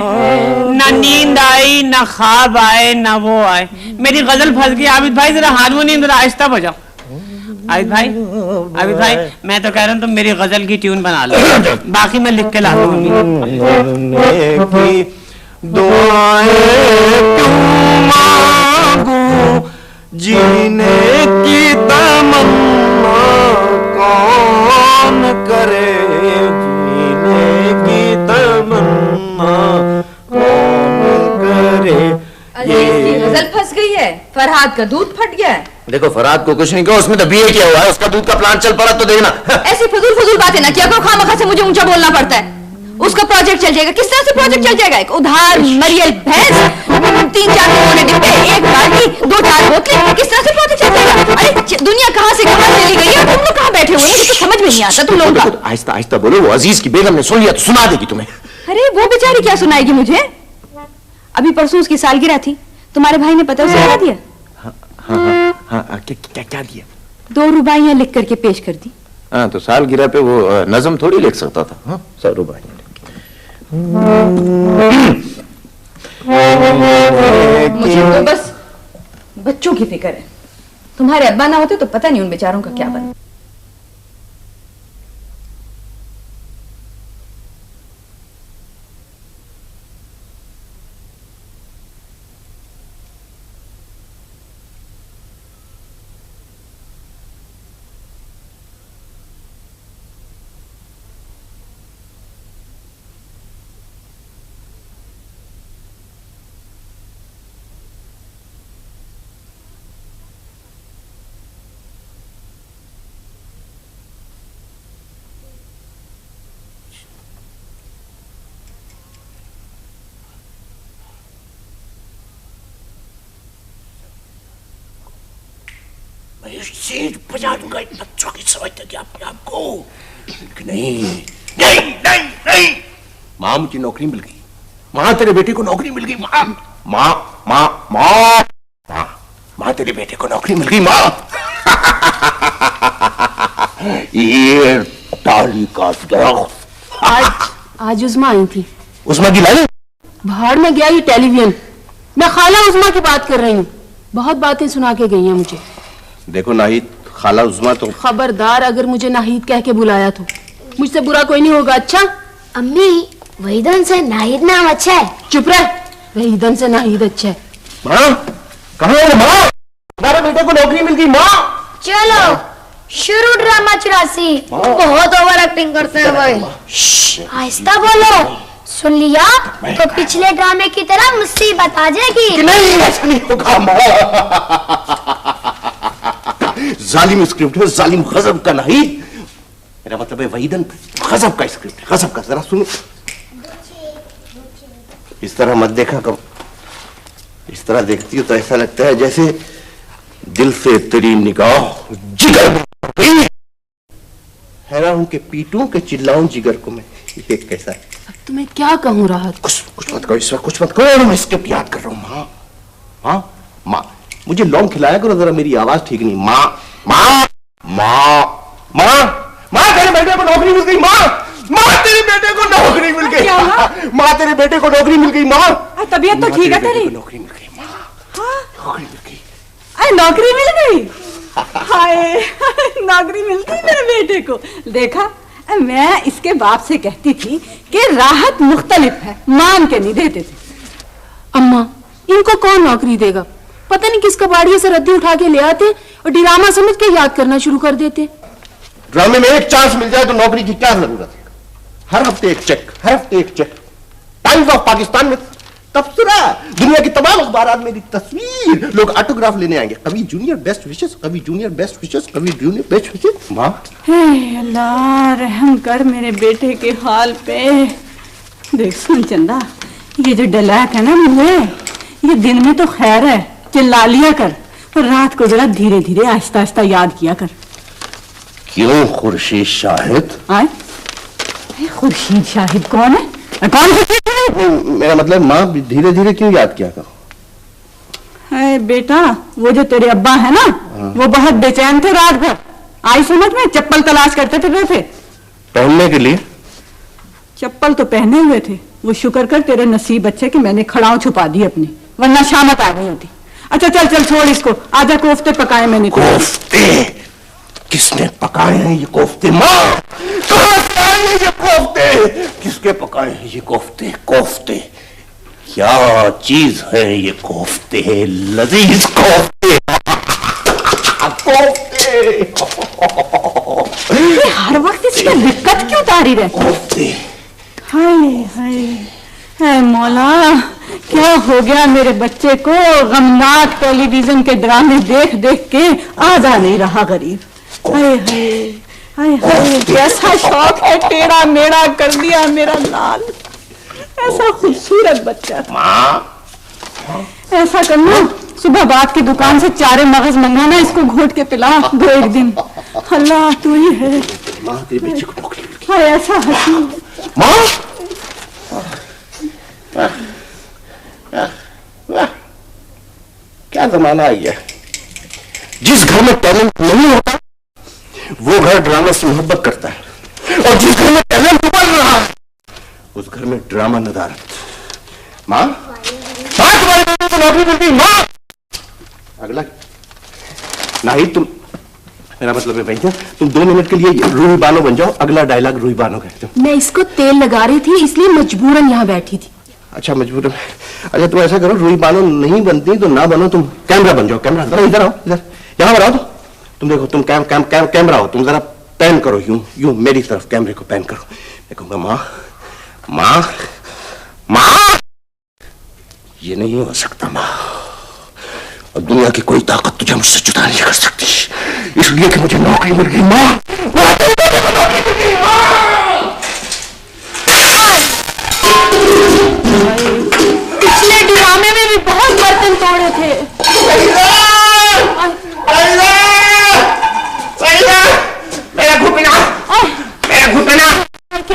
ना नींद आई ना ख्वाब आए ना वो आए। मेरी गजल फंस गई। आबिद भाई जरा हारमोनियम जरा आहिस्ता बजाओ। आबिद भाई मैं तो कह रहा हूँ तुम मेरी गजल की ट्यून बना लो, बाकी मैं लिख के ला दूंगी। जीने की तमन्ना कौन करे, जीने की तमन्ना कौन करे। ये गजल फंस गई है, फरहाद का दूध फट गया है। देखो फरहाद को कुछ नहीं कहो, उसमें तो बीए किया हुआ है, उसका दूध का प्लांट चल पड़ा तो देखना। ऐसी फजूल बातें ना किया करो, खामखा से मुझे ऊंचा बोलना पड़ता है। उसका प्रोजेक्ट चल जाएगा। किस तरह से प्रोजेक्ट चल जाएगा? एक उधार मरियल भैंस, 3-4 नमूने डिब्बे, एक बाल्टी, 2-4 बोतलें, किस तरह से प्रोजेक्ट चल जाएगा? अरे दुनिया कहाँ से कहाँ चली गई है, तुम लोग कहाँ बैठे हुए हैं? मुझे तो समझ में नहीं आता तुम लोगों का। आहिस्ता आहिस्ता बोलो, वो अजीज की बेगम ने सुन लिया तो सुना देगी तुम्हें। अरे वो बेचारी क्या सुनाएगी मुझे? अभी परसों उसकी सालगिरह थी, तुम्हारे भाई ने पता उसे क्या दिया? क्या दिया? 2 रुबाइयां लिख करके पेश कर दी। हाँ तो सालगिरह पे वो नज़म थोड़ी लिख सकता था। हाँ 100 रुबाइयां मुझे तो बस बच्चों की फिक्र है। तुम्हारे अब्बा ना होते तो पता नहीं उन बेचारों का क्या बना। मैं सीट बजा दूंगा इन बच्चों की समझते कि अपने आप को। नहीं नहीं नहीं नहीं, माँ मुझे नौकरी मिल गई, माँ तेरे बेटे को नौकरी मिल गई, माँ माँ माँ माँ माँ माँ तेरे बेटे को नौकरी मिल गई माँ। ये टाली का दरख्त। आज उस्मा आई थी। उस्मा की लाली बाहर में गया ये टेलीविजन। मैं खाला उस्मा की बात कर रही हूँ, बहुत बातें सुना के गई हैं मुझे। देखो नाहिद, खाला उस्मा तो खबरदार अगर मुझे नाहिद कह के बुलाया तो मुझसे बुरा कोई नहीं होगा। अच्छा अम्मी, वहीदन से नाहिद नाम अच्छा है। चुप रह, वहीदन से नाहिद अच्छा है। माँ कहाँ है माँ? हमारे बेटे को नौकरी मिल गई माँ। चलो शुरू ड्रामा 84। बहुत ओवर एक्टिंग करते हैं भाई। आहिस्ता बोलो, सुन लिया तो पिछले ड्रामे की तरह मुसीबत आ जाएगी। नहीं ऐसा नहीं होगा माँ। जालिम स्क्रिप्ट है, जालिम गजब का। नहीं मेरा मतलब है वहीदन गजब का स्क्रिप्ट है, गजब का। जरा सुनो, इस तरह मत देखा करो। इस तरह देखती हो तो ऐसा लगता है जैसे दिल से तेरी निगाह जिगर में गई है ना, उनके पीटूं के चिल्लाऊं जिगर को मैं। ये कैसा है? अब तुम्हें क्या कहूँ राहत? कुछ मत करो इस वक्त, कुछ मत करो। मैं स्क्रिप्ट याद कर रहा हूँ माँ। हाँ माँ, मुझे लौंग खिलाया करो जरा, मेरी आवाज ठीक नहीं। माँ माँ माँ माँ माँ तेरे बेटे को नौकरी मिल गई माँ। माँ तेरे बेटे को नौकरी मिल गई। माँ तेरे बेटे को नौकरी मिल गई माँ। तबीयत तो ठीक है तेरी? नौकरी मिल गई माँ। नौकरी मिल गई। नौकरी मिल गई? हाय नौकरी मिल गई मेरे बेटे को। देखा, मैं इसके बाप से कहती थी कि राहत मुख्तलिफ है, मान के नहीं देते थे। अम्मा इनको कौन नौकरी देगा? पता नहीं किस कबाड़िए से रद्दी उठा के ले आते और ड्रामा समझ के याद करना शुरू कर देते। ड्रामे में एक चांस मिल जाए तो नौकरी की क्या जरूरत है? हर हफ्ते एक चेक, हर हफ्ते एक चेक। टाइम्स ऑफ पाकिस्तान में तबसरा, दुनिया की तमाम अखबार मेरी तस्वीर, लोग ऑटोग्राफ लेने आएंगे। कभी जूनियर बेस्ट विशेष, कभी जूनियर बेस्ट विशेष, कभी जूनियर बेस्ट विशेष। माँ अल्लाह रहम कर मेरे बेटे के हाल पे। देख सुन चंदा, ये जो डलाक है ना मुझे, ये दिन में तो खैर है, चिल्ला लिया कर, और रात को जरा धीरे धीरे आहिस्ता आहिस्ता याद किया कर। क्यों खुर्शीद शाहिद? आए खुर्शीद शाहिद कौन है? कौन है? मेरा मतलब माँ धीरे धीरे क्यों याद किया करो? है बेटा, वो जो तेरे अब्बा है ना, वो बहुत बेचैन थे रात भर। आई समझ में, चप्पल तलाश करते थे पहनने के लिए। चप्पल तो पहने हुए थे, वो शुक्र कर तेरे नसीब अच्छे कि मैंने खड़ाऊ छुपा दी अपनी, वरना शामत आ गई होती। अच्छा चल चल छोड़ इसको, आजा कोफ्ते पकाए मैंने। कोफ्ते? किसने पकाए हैं ये कोफ्ते? माँ कहाँ से आए हैं ये कोफ्ते? किसके पकाए हैं ये कोफ्ते? कोफ्ते क्या चीज है ये कोफ्ते? लजीज कोफ्ते। कोफ्ते हर वक्त इसकी दिक्कत क्यों तारी रहती? कोफ्ते। हाय हाय हाय मौला, क्या हो गया मेरे बच्चे को? गमनाक टेलीविजन के ड्रामे देख देख के आजा नहीं रहा गरीब। हाय हाय हाय हाय, कैसा शौक है, टेढ़ा मेढ़ा कर दिया मेरा लाल। ऐसा खूबसूरत बच्चा। ऐसा करना, सुबह बात की दुकान से चारे मगज मंगाना, इसको घोट के पिला दो एक दिन। अल्लाह तू ही है। हाय ऐसा हसीन। क्या जमाना आ गया, जिस घर में टैलेंट नहीं होता वो घर ड्रामा से मोहब्बत करता है, और जिस घर में टैलेंट उभर रहा है उस घर में ड्रामा नदारत। माँ तुम्हारे बेटे को नौकरी मिल गई माँ। अगला नहीं, तुम, मेरा मतलब है भैया तुम 2 मिनट के लिए रूही बानो बन जाओ। अगला डायलॉग रूही बानो कहते हो। मैं इसको तेल लगा रही थी इसलिए मजबूरन यहाँ बैठी थी। अच्छा मजबूरन। अच्छा तुम ऐसा करो, रूही बानो नहीं बनती तो ना बनो, तुम कैमरा बन जाओ। कैमरा इधर आओ, इधर यहाँ पर आओ। तो तुम देखो, तुम कैमरा हो, तुम जरा पैन करो, यूं यूं मेरी तरफ कैमरे को पैन करो। देखो माँ माँ माँ, ये नहीं हो सकता माँ, और दुनिया की कोई ताकत तुझे मुझसे जुदा नहीं कर सकती, इसलिए कि मुझे नौकरी मिल गई माँ। पिछले ड्रामे में भी बहुत बर्तन तोड़े थे।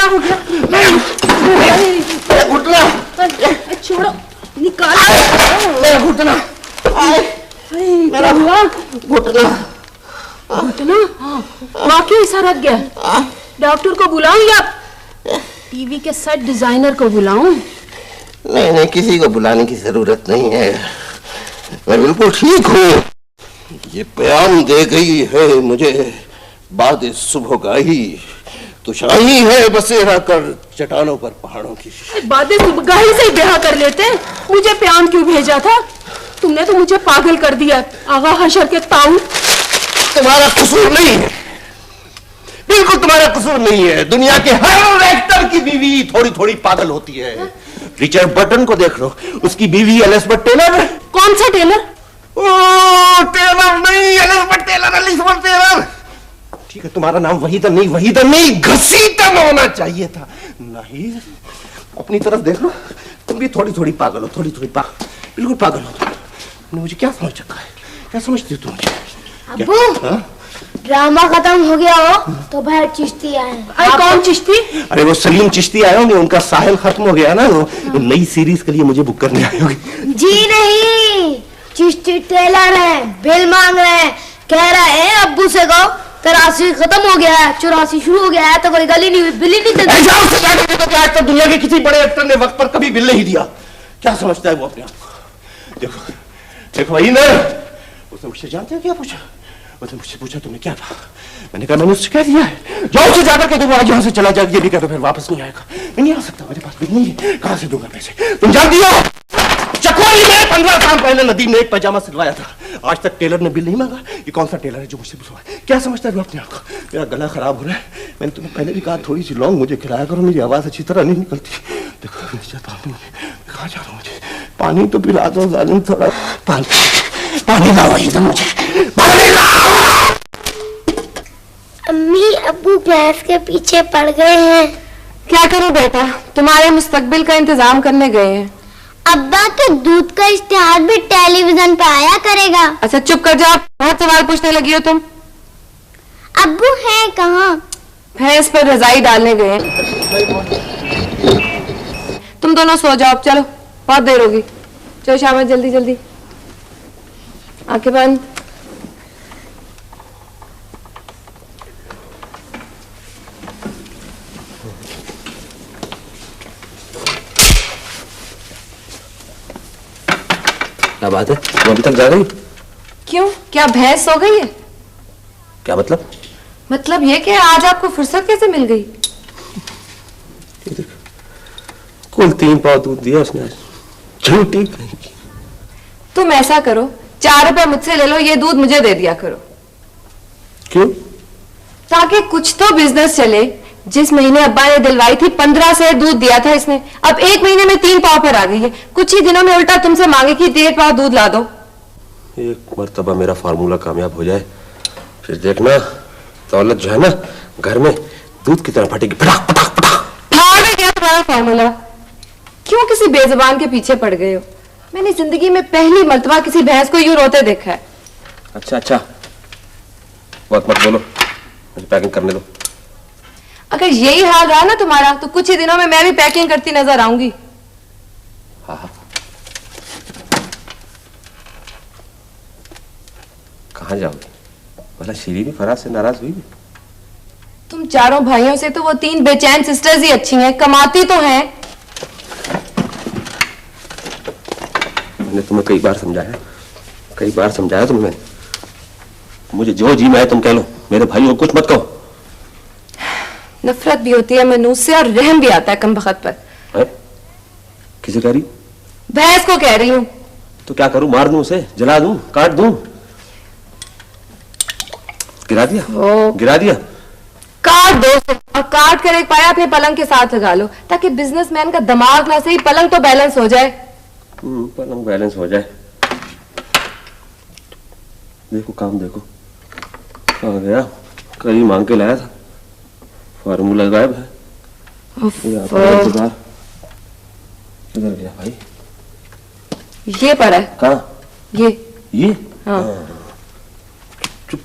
हो गया? घुटना छोड़ो, निकाल घुटना, मेरा हुआ घुटना, घुटना वाकई सरक गया। डॉक्टर को बुलाऊं या टीवी के सेट डिजाइनर को बुलाऊं? नहीं नहीं, किसी को बुलाने की जरूरत नहीं है, मैं बिल्कुल ठीक हूँ। ये प्याम दे गई है मुझे बाद सुबह गाही, तुशाही है बसेरा कर चट्टानों पर पहाड़ों की। बादे सुबगाही से ब्याह कर लेते, मुझे प्याम क्यों भेजा था? तुमने तो मुझे पागल कर दिया आगा हशर के ताऊ। तुम्हारा कसूर नहीं है, बिल्कुल तुम्हारा कसूर नहीं है। दुनिया के हर एक्टर की बीवी थोड़ी थोड़ी पागल होती है। रिचर्ड बर्टन को देख लो, उसकी बीवी एलिजाबेथ टेलर। कौन सा टेलर? ओ टेलर नहीं, एलिजाबेथ टेलर, एलिजाबेथ टेलर। ठीक है, तुम्हारा नाम वहीदन नहीं घसीटन होना चाहिए था। नहीं, अपनी तरफ देख लो, तुम भी थोड़ी थोड़ी पागल हो, थोड़ी थोड़ी पागल, बिल्कुल पागल हो तुम। मुझे क्या समझ रखा है, क्या समझती हो तुम मुझे? अब्बू, ड्रामा खत्म हो गया हो तो बाहर चिश्ती आए। अरे कौन चिश्ती? अरे वो सलीम चिश्ती आए होंगे, उनका साहिल खत्म हो गया ना, वो नई सीरीज के लिए मुझे बुक करने आए होंगे। जी नहीं, चिश्ती टेलर है, बिल मांग रहे हैं, कह रहे हैं अब्बू से कहो 83 खत्म हो गया है, 84 शुरू हो गया है, तो कोई गली नहीं हुई, बिल ही नहीं देता। आज तक दुनिया के किसी बड़े एक्टर ने वक्त पर कभी बिल नहीं दिया। क्या समझता है वो अपने आप को? देखो देखो वही ना, उसने मुझसे जानते हैं क्या पूछा? उसने मुझसे पूछा तुमने क्या कहा? मैंने कहा मैंने उससे कह दिया है, जाओ उसे जाकर के देखो, आज यहाँ से चला जाए, ये भी कह दो फिर वापस नहीं आएगा। मैं नहीं आ सकता, मेरे पास बिल नहीं है, कहाँ से दूंगा पैसे? तुम जानती हो चकोरी में 15 साल पहले नदीम ने एक पैजामा सिलवाया था, आज तक टेलर ने बिल नहीं मांगा। ये कौन सा टेलर है जो मुझसे बुलवाए? क्या समझता है अपने आप को? मेरा गला खराब हो रहा है, मैंने तुम्हें पहले भी कहा थोड़ी सी लौंग मुझे खिलाया करो, मेरी आवाज अच्छी तरह नहीं निकलती। देखो कहाँ जा रहा हूँ, मुझे पानी तो पिला दो जालिम, थोड़ा पानी लाओ इधर, मुझे पानी लाओ। अम्मी अब्बू भैंस के पीछे पड़ गए हैं। क्या करूं बेटा, तुम्हारे मुस्तकबिल का इंतजाम करने गए हैं। अब्बा के दूध का इश्तिहार भी टेलीविजन पे आया करेगा। अच्छा चुप कर जाओ, बहुत सवाल पूछने लगी हो तुम। अब्बू हैं कहाँ? भैंस पर रजाई डालने गए। तुम दोनों सो जाओ, चलो बहुत देर होगी। चलो शाम जल्दी जल्दी, आंखें बंद। क्या बात है, तुम अभी तक जा रही? क्यों, क्या भैंस सो गई है? क्या मतलब? मतलब ये कि आज आपको फुर्सत कैसे मिल गई? कुल 3 पाव दूध दिया उसने आज, झूठी कहीं की। तुम ऐसा करो, 4 रुपए मुझसे ले लो, ये दूध मुझे दे दिया करो। क्यों? ताकि कुछ तो बिजनेस चले। जिस महीने अब्बा ने दिलवाई थी 15 से दूध दिया था इसने, अब 1 महीने में 3 पाव पर आ गई है। कुछ ही दिनों में उल्टा तुमसे मांगे कि 1.5 पाव दूध ला दो। एक मर्तबा मेरा फार्मूला कामयाब हो जाए, फिर देखना दौलत जो है ना घर में दूध की तरह फटेगी, पटाख पटाख पटाख। भाग गया तुम्हारा फार्मूला। क्यों किसी बेजुबान के पीछे पड़ गए हो? मैंने जिंदगी में पहली मर्तबा किसी भैंस को यूं रोते देखा है। अच्छा अच्छा, बहुत मत बोलो, मुझे पैकिंग करने दो। अगर यही हाल रहा ना तुम्हारा, तो कुछ ही दिनों में मैं भी पैकिंग करती नजर आऊंगी। हाँ हाँ, कहाँ जाओगी? भला शीरी भी फराज से नाराज हुई? तुम चारों भाइयों से तो वो 3 बेचैन सिस्टर्स ही अच्छी हैं, कमाती तो हैं। मैंने तुम्हें कई बार समझाया तुमने। मुझे जो जी में है तुम कह लो, मेरे भाई को कुछ मत कहो। नफरत भी होती है मनूस से और रहम भी आता है कमबख्त पर। किसे कह रही? भैंस को कह रही हूँ। तो क्या करूं, मार दूं उसे, जला दूं, काट दूं? गिरा दिया काट दो और काट कर एक पाया अपने पलंग के साथ लगा लो, ताकि बिजनेसमैन का दिमाग ना सही पलंग तो बैलेंस हो जाए। पलंग बैलेंस हो जाए। देखो काम देखो, आ गया, कहीं मांग के लाया था, फार्मूला गायब है। किधर गया भाई? ये पर है। कहाँ? ये हाँ। चुप।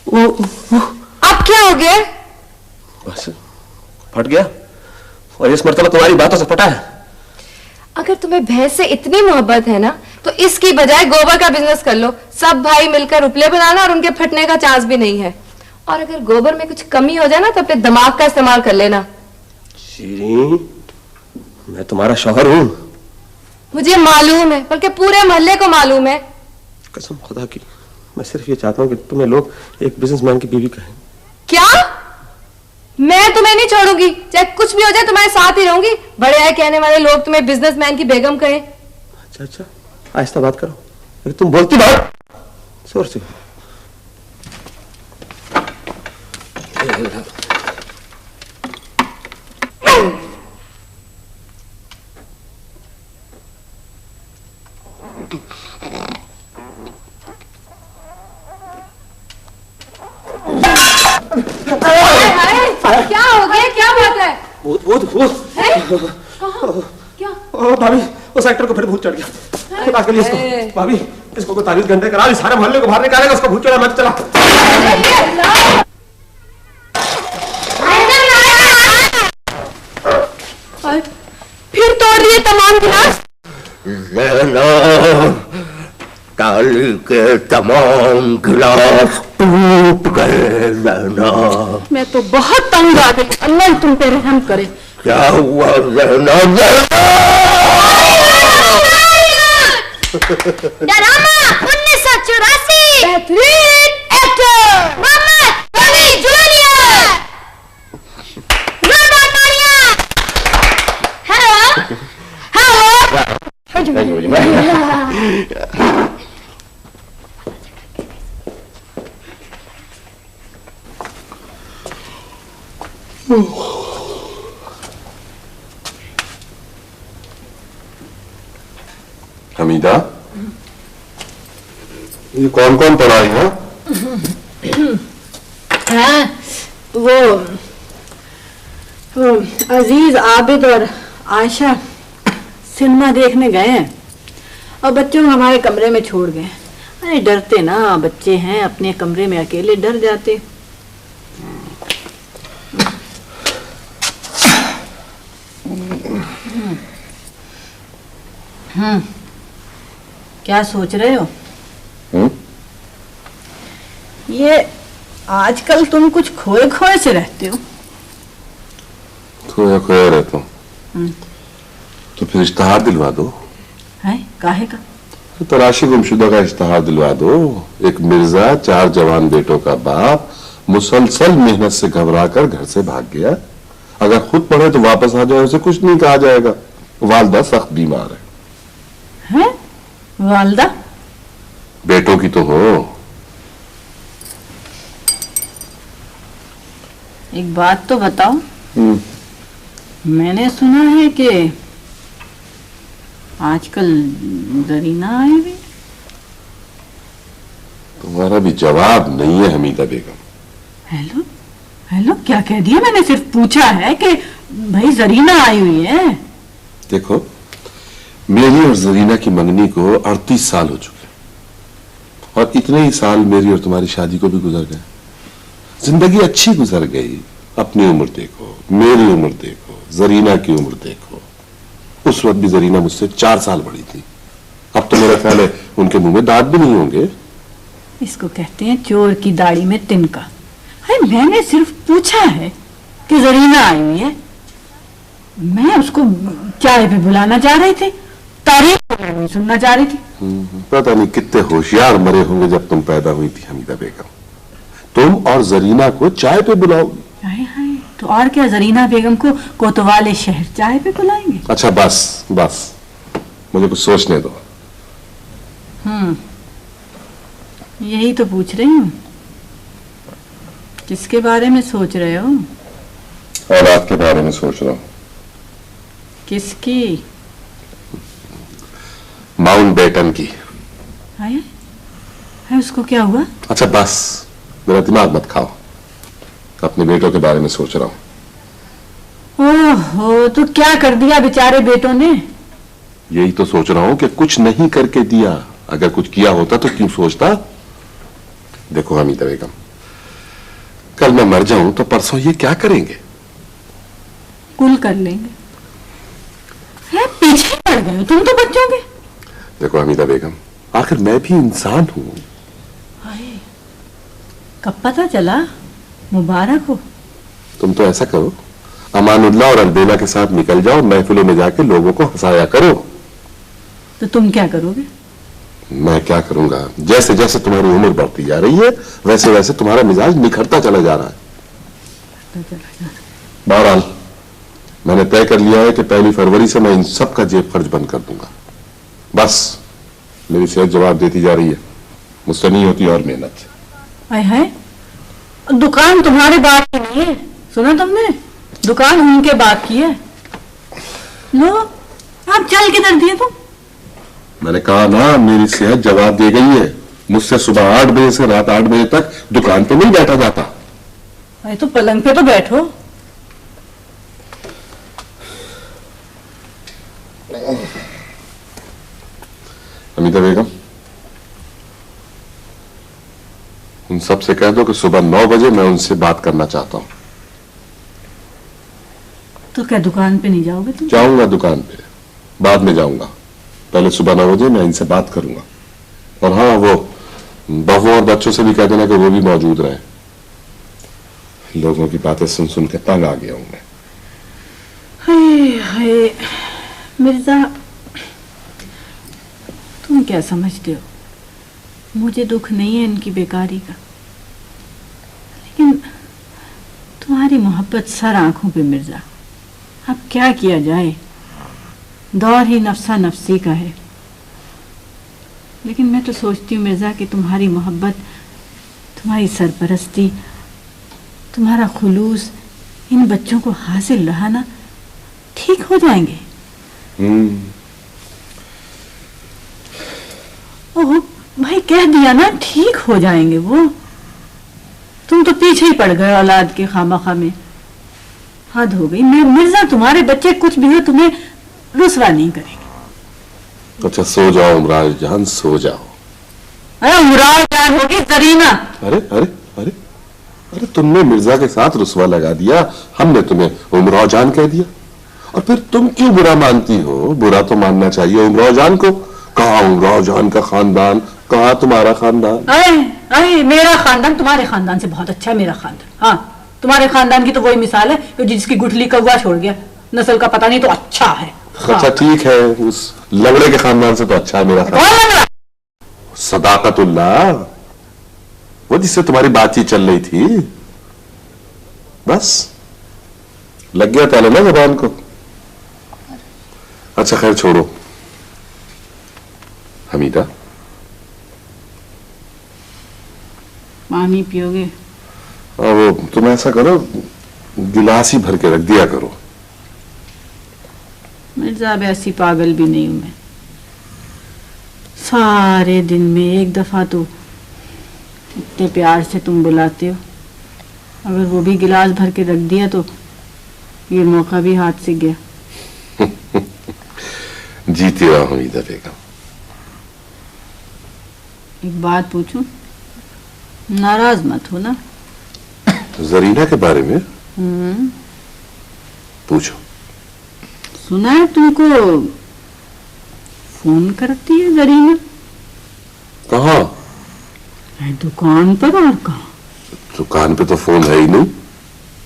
अब क्या हो गया? बस फट गया, और इस मर्तबा तुम्हारी बातों से फटा है। अगर तुम्हें भैंस से इतनी मोहब्बत है ना, तो इसकी बजाय गोबर का बिजनेस कर लो। सब भाई मिलकर उपले बनाना और उनके फटने का चांस भी नहीं है। और अगर गोबर में कुछ कमी हो जाए ना, तो अपने दिमाग का इस्तेमाल कर लेना। शीरीन, मैं तुम्हारा शौहर हूं। मुझे मालूम है, बल्कि पूरे मोहल्ले को मालूम है। कसम खुदा की, मैं सिर्फ ये चाहता हूं कि तुम्हें लोग एक बिजनेसमैन की बीवी कहें। क्या? मैं तुम्हें नहीं छोड़ूंगी, चाहे कुछ भी हो जाए तुम्हारे साथ ही रहूंगी। बड़े आए कहने वाले लोग तुम्हें बिजनेसमैन की बेगम कहें। अच्छा अच्छा, आहिस्ता बात करो। अरे तुम बोलती बात जोर से। क्या हो गया? क्या बात है? भूत भूत भूत। क्या? भाभी, उस एक्टर को फिर भूत चढ़ गया। खुदा के लिए इसको, भाभी इसको कोई ताबीज घंटे करा, सारे मोहल्ले को बाहर निकालेगा। उसको भूत चढ़ा, मैं चला। फिर तोड़ दिए तमाम गिलास। ताली के तमाम गिलास टूट गए। मैं तो बहुत तंग आ गई। अल्लाह तुम पे रहम करे। क्या हुआ रहना? ड्रामा 1984। बेहतरीन एक्टर मोहम्मद अली जूनियर। जोरदार तालियां। हेलो हमीदा, ये कौन कौन पढ़ा है? हाँ, वो अजीज, आबिद और आयशा सिनेमा देखने गए हैं और बच्चों को हमारे कमरे में छोड़ गए। अरे डरते ना, बच्चे हैं, अपने कमरे में अकेले डर जाते। क्या सोच रहे हो? ये आजकल तुम कुछ खोए खोए से रहते हो। खोया खोया रहता हूँ तो फिर इश्तहार दिलवा दो। है काहे का? तो तराशी गुमशुदा का इश्तहार दिलवा दो। एक मिर्जा, 4 जवान बेटों का बाप, मुसलसल मेहनत से घबरा कर घर से भाग गया। अगर खुद पढ़े तो वापस आ जाए, उसे कुछ नहीं कहा जाएगा। वालदा सख्त बीमार है। वालदा? बेटों की तो हो। एक बात तो बताओ, मैंने सुना है कि आजकल जरीना आई हुई। तुम्हारा भी जवाब नहीं है हमीदा बेगम। हेलो हेलो, क्या कह दिया? मैंने सिर्फ पूछा है कि भाई जरीना आई हुई है। देखो, मेरी और जरीना की मंगनी को 38 साल हो चुके और इतने ही साल मेरी और तुम्हारी शादी को भी गुजर गए। जिंदगी अच्छी गुजर गई। अपनी उम्र देखो, मेरी उम्र देखो, जरीना की उम्र देखो। उस वक्त भी जरीना मुझसे 4 साल बड़ी थी। अब तो मेरा ख्याल है उनके मुंह में दांत भी नहीं होंगे। इसको कहते हैं चोर की दाढ़ी में तिनका। अरे मैंने सिर्फ पूछा है कि जरीना आई हुई है। मैं उसको चाय पे बुलाना चाह रही थी, तारीफ सुनना चाह रही थी। पता नहीं कितने होशियार मरे होंगे जब तुम पैदा हुई थी हमीदा बेगम। तुम और जरीना को चाय पे बुलाओगी। हाय हाय, तो और क्या, जरीना बेगम को कोतवाल शहर चाय पे बुलाएंगे? अच्छा बस बस, मुझे कुछ सोचने दो। यही तो पूछ रही हूँ, किसके बारे में सोच रहे हो? औलाद के बारे में सोच रहा हूँ। किसकी? माउंटबेटन की। है उसको क्या हुआ? अच्छा बस, मेरा दिमाग मत खाओ। अपने बेटों के बारे में सोच रहा हूँ। ओहो, तो क्या कर दिया बेचारे बेटों ने? यही तो सोच रहा हूँ कि कुछ नहीं करके दिया। अगर कुछ किया होता तो क्यों सोचता। देखो हमीदा बेगम, कल मैं मर जाऊं तो परसों ये क्या करेंगे? कुल कर लेंगे। है पीछे पड़ गए तुम तो बच्चों के। देखो हमीदा बेगम, आखिर मैं भी इंसान हूं। कब पता चला? मुबारक हो। तुम तो ऐसा करो, अमानुल्लाह और अलबेला के साथ निकल जाओ, महफिलों में जाके लोगों को हंसाया करो। तो तुम क्या करोगे? मैं क्या करूंगा? जैसे जैसे तुम्हारी उम्र बढ़ती जा रही है वैसे वैसे तुम्हारा मिजाज निखरता चला जा रहा है। बहरहाल मैंने तय कर लिया है कि 1 फरवरी से मैं इन सब का जेब खर्च बंद कर दूंगा। बस मेरी सेहत जवाब देती जा रही है, मुझसे नहीं होती और मेहनत। है दुकान तुम्हारे बाप की नहीं है, सुना तुमने? दुकान उनके बाप की है। लो आप चल किधर दिए तुम? मैंने कहा ना मेरी सेहत जवाब दे गई है, मुझसे सुबह 8 बजे से रात 8 बजे तक दुकान पे नहीं बैठा जाता। अरे तो पलंग पे तो बैठो। हमीदा बेगम, उन सब से कह दो कि सुबह 9 बजे मैं उनसे बात करना चाहता हूं। तो क्या दुकान पे नहीं जाओगे तुम? जाऊंगा दुकान पे, बाद में जाऊंगा। पहले सुबह 9 बजे मैं इनसे बात करूंगा। और हाँ, वो बहू और बच्चों से भी कह देना कि वो भी मौजूद रहे। लोगों की बातें सुन सुन के तंग आ गया हूं मैं। हाय हाय मिर्जा, तुम क्या समझते हो? मुझे दुख नहीं है इनकी बेकारी का, लेकिन तुम्हारी मोहब्बत सर आंखों पे मिर्जा। अब क्या किया जाए, दौर ही नफसा नफसी का है। लेकिन मैं तो सोचती हूँ मिर्जा कि तुम्हारी मोहब्बत, तुम्हारी सरपरस्ती, तुम्हारा खुलूस इन बच्चों को हासिल रहा ना, ठीक हो जाएंगे। ओह भाई, कह दिया ना ठीक हो जाएंगे वो। तुम तो पीछे ही पड़ गए औलाद के खामखा में। हद हो गई। मैं मिर्जा, तुम्हारे बच्चे कुछ भी हो तुम्हें रुसवा नहीं करेंगे। अच्छा सो जाओ उमराज जान, सो जाओ। अरे उमराज जान होगी जरीना। अरे अरे अरे अरे तुमने मिर्जा के साथ रुसवा लगा दिया, हमने तुम्हें उमराव जान कह दिया। और फिर तुम क्यों बुरा मानती हो? बुरा तो मानना चाहिए उमराव जान को। कहा उमराव जान का खानदान, कहा तुम्हारा खानदान। अरे अरे मेरा खानदान तुम्हारे खानदान से बहुत अच्छा है। मेरा खानदान, हाँ तुम्हारे खानदान की तो वही मिसाल है जिसकी गुठली कौवा छोड़ गया। नस्ल का पता नहीं तो अच्छा है। हाँ। अच्छा ठीक है, उस लंगड़े के खानदान से तो अच्छा है मेरा खानदान। सदाकतुल्लाह, वो जिससे तुम्हारी बातचीत चल रही थी। बस लग गया ताला ना जबान को। अच्छा खैर छोड़ो। हमीदा, पानी पियोगे? वो तुम ऐसा करो, गिलास ही भर के रख दिया करो। मिर्जा अब ऐसी पागल भी नहीं हूं मैं। सारे दिन में एक दफा तो इतने प्यार से तुम बुलाते हो, अगर वो भी गिलास भर के रख दिया तो ये मौका भी हाथ से गया। जीती रहो हमीदा बेगम। एक बात पूछूं? नाराज मत हो ना? जरीना के बारे में पूछो। सुना है तुमको फोन करती है जरीना। कहाँ? दुकान पर। और कहाँ? दुकान पे तो फोन है ही नहीं।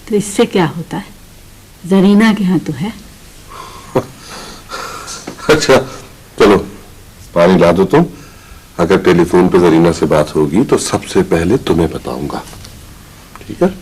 तो इससे क्या होता है? जरीना के यहाँ तो है। अच्छा चलो पानी ला दो तुम। अगर टेलीफोन पे जरीना से बात होगी तो सबसे पहले तुम्हें बताऊंगा, ठीक है?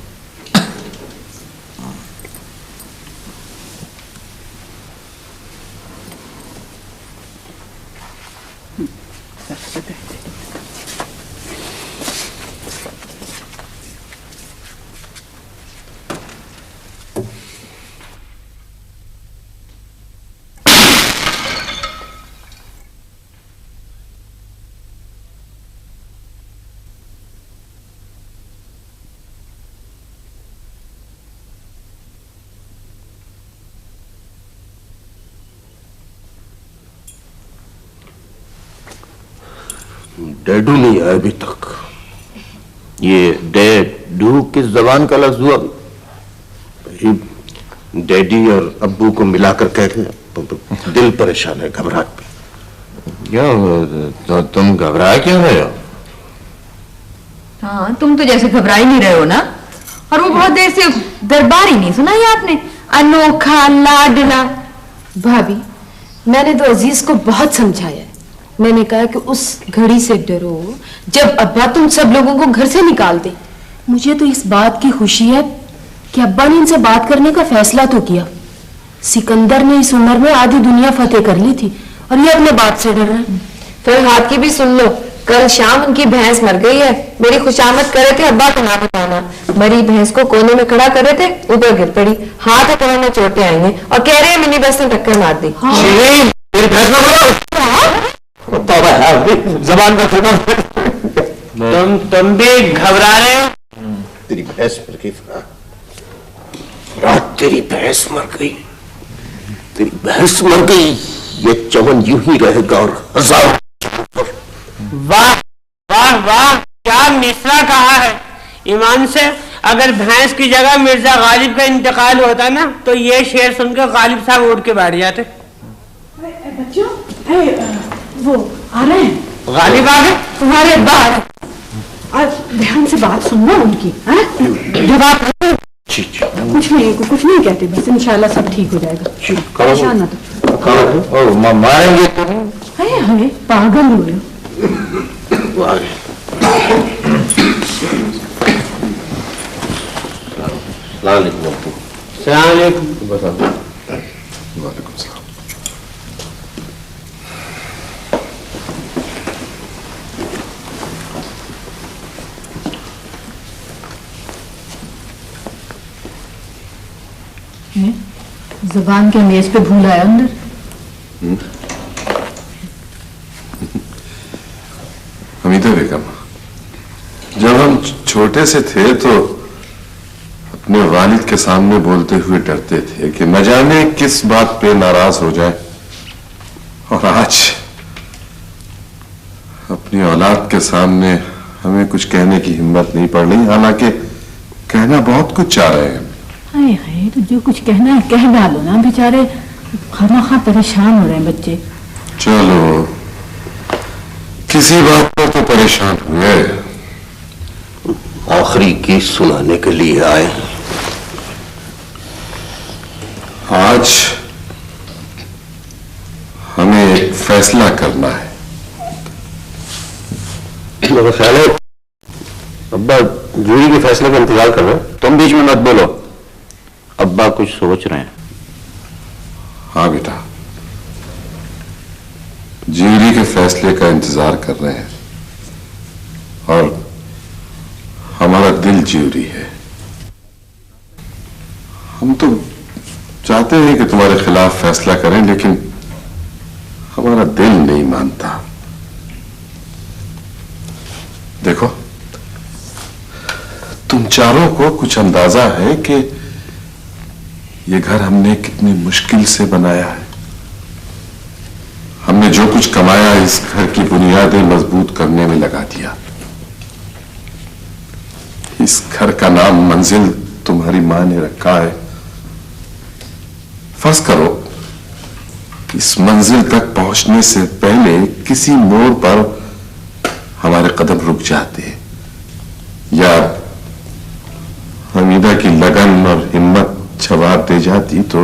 डैडू नहीं आया अभी तक। ये डैड डू किस जबान का लफ्ज हुआ? डैडी और अब्बू को मिलाकर कह रहे हैं। दिल परेशान है, घबराहट। क्या तो तुम घबरा क्यों रहे हो? हाँ, तुम तो जैसे घबरा ही नहीं रहे हो ना। और वो बहुत देर से दरबार ही नहीं सुना है आपने, अनोखा लाडला। भाभी, मैंने तो अजीज को बहुत समझाया है। मैंने कहा कि उस घड़ी से डरो जब अब्बा तुम सब लोगों को घर से निकाल दे। मुझे तो इस बात की खुशी है कि अब्बा ने इनसे बात करने का फैसला तो किया। सिकंदर ने इस उम्र में आधी दुनिया फतेह कर ली थी और ये अपने बात से डर रहे हैं। फिर हाथ की भी सुन लो, कल शाम उनकी भैंस मर गई है। मेरी खुशामद कर रहे थे, अब्बा को ना बताना। मरी भैंस को कोने में खड़ा कर रहे थे, ऊपर गिर पड़ी, हाथ और पैर में चोटें आई हैं और कह रहे हैं मिनी बस ने टक्कर मार दी। जबान का थोड़ा तुम भी घबरा रहे हो? तेरी भैंस मर गई रात, तेरी भैंस मर गई, तेरी भैंस मर गई। ये चमन यूं ही रहेगा और हजार। वाह वाह वाह, क्या मिसरा कहा है। ईमान से अगर भैंस की जगह मिर्जा गालिब का इंतकाल होता ना तो ये शेर सुनकर गालिब साहब उठ के बैठ जाते। बच्चों, वो आ रहे हैं। गालिब आ गए? तुम्हारे बाहर ध्यान से बात सुनना उनकी। जवाब कुछ नहीं कहते, बस इंशाल्लाह सब ठीक हो जाएगा। परेशान ना तो मारेंगे तो हमें पागल हो रहे जबान के मेज पे भूल आया अंदर। हमीदा बेगम, जब हम छोटे से थे तो अपने वालिद के सामने बोलते हुए डरते थे कि न जाने किस बात पे नाराज हो जाए, और आज अपनी औलाद के सामने हमें कुछ कहने की हिम्मत नहीं पड़ रही, हालांकि कहना बहुत कुछ चाह रहे हैं। हाय हाय, तो जो कुछ कहना है कह डालो ना, बेचारे खामखा परेशान हो रहे हैं बच्चे। चलो, किसी बात पर तो परेशान हुए। आखिरी गीत सुनाने के लिए आए। आज हमें एक फैसला करना है। मेरा ख्याल है अब्बा जूरी के फैसले का इंतजार कर रहे हैं। तुम बीच में मत बोलो, अब्बा कुछ सोच रहे हैं। हाँ बेटा, जूरी के फैसले का इंतजार कर रहे हैं और हमारा दिल जूरी है। हम तो चाहते हैं कि तुम्हारे खिलाफ फैसला करें, लेकिन हमारा दिल नहीं मानता। देखो, तुम चारों को कुछ अंदाजा है कि ये घर हमने कितनी मुश्किल से बनाया है। हमने जो कुछ कमाया इस घर की बुनियादें मजबूत करने में लगा दिया। इस घर का नाम मंजिल तुम्हारी मां ने रखा है। फर्ज करो इस मंजिल तक पहुंचने से पहले किसी मोड़ पर हमारे कदम रुक जाते या हमीदा की लगन और हिम्मत जवाब दे जाती तो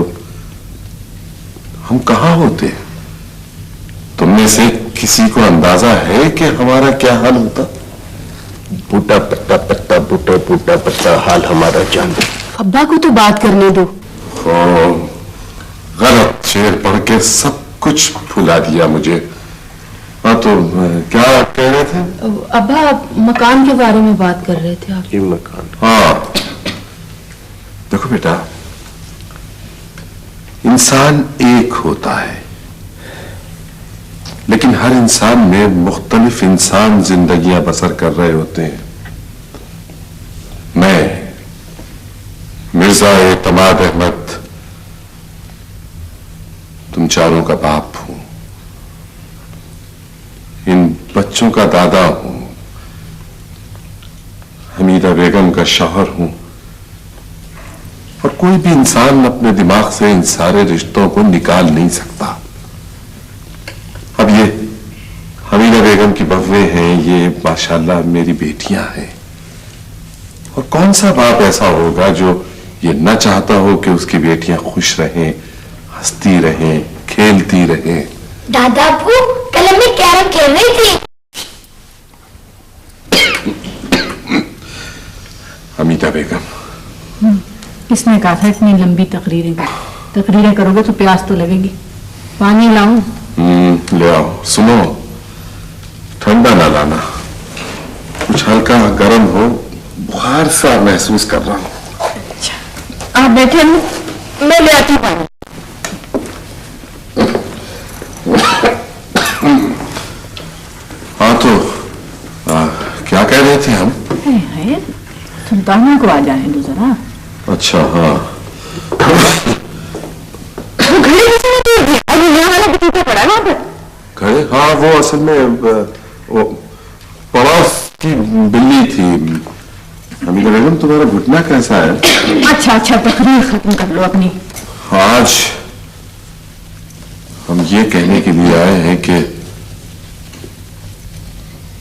हम कहां होते। तुमने से किसी को अंदाजा है कि हमारा क्या हाल होता? बूटा पत्ता पत्ता बूटा बूटा पत्ता हाल हमारा जान। अब्बा को तो बात करने दो। गलत शेर पढ़ के सब कुछ भुला दिया मुझे। हाँ, तो क्या कह रहे थे? अब्बा मकान के बारे में बात कर रहे थे आप। ये मकान, हाँ देखो बेटा, इंसान एक होता है, लेकिन हर इंसान में मुख्तलिफ इंसान जिंदगियां बसर कर रहे होते हैं। मैं मिर्जा एतमाद अहमद तुम चारों का बाप हूं, इन बच्चों का दादा हूं। हमीदा हमीदा बेगम का शौहर हूं और कोई भी इंसान अपने दिमाग से इन सारे रिश्तों को निकाल नहीं सकता। अब ये हमीदा बेगम की बहुएं हैं, ये माशाल्लाह मेरी बेटियां हैं। और कौन सा बाप ऐसा होगा जो ये न चाहता हो कि उसकी बेटियां खुश रहें, हंसती रहें, खेलती रहें। दादा अब्बू, कल हमने कैरम खेल रही थी। हमीदा बेगम, किसने कहा था इतनी लंबी तकरीरें करोगे तो प्यास तो लगेगी। पानी लाऊं? ले आओ। सुनो, ठंडा ना लाना, कुछ हल्का गर्म हो, बुखार सा महसूस कर रहा हूं। आप बैठे, मैं ले आती हूँ। हाँ तो क्या कह रहे थे हम? सुल्ताना को आ जाए दो जरा। अच्छा हाँ, घड़े? हाँ वो असल में वो पड़ोस की बिल्ली थी। हमीदा बेगम, तुम्हारा घुटना कैसा है? अच्छा तकरीर खत्म कर लो अपनी। आज हम ये कहने के लिए आए हैं कि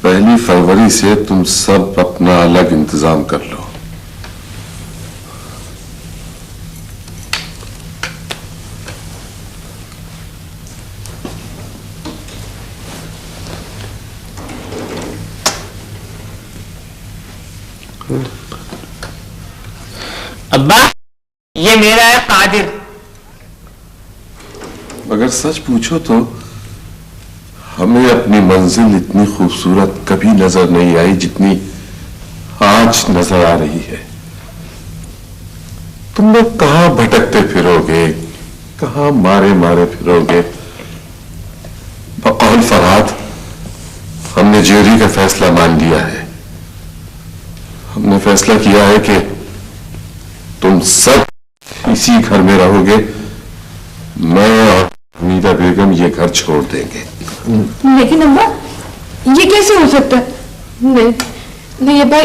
1 फरवरी से तुम सब अपना अलग इंतजाम कर लो। अब्बा, ये मेरा है कादिर। अगर सच पूछो तो हमें अपनी मंजिल इतनी खूबसूरत कभी नजर नहीं आई जितनी आज नजर आ रही है। तुम लोग कहां भटकते फिरोगे, कहां मारे मारे फिरोगे। बकौल फरहाद, हमने ज्यूरी का फैसला मान लिया है। हमने फैसला किया है कि तुम सब इसी घर में रहोगे। मैं और हमीदा बेगम ये घर छोड़ देंगे। लेकिन अब्बा, ये कैसे हो सकता है? नहीं अब्बा,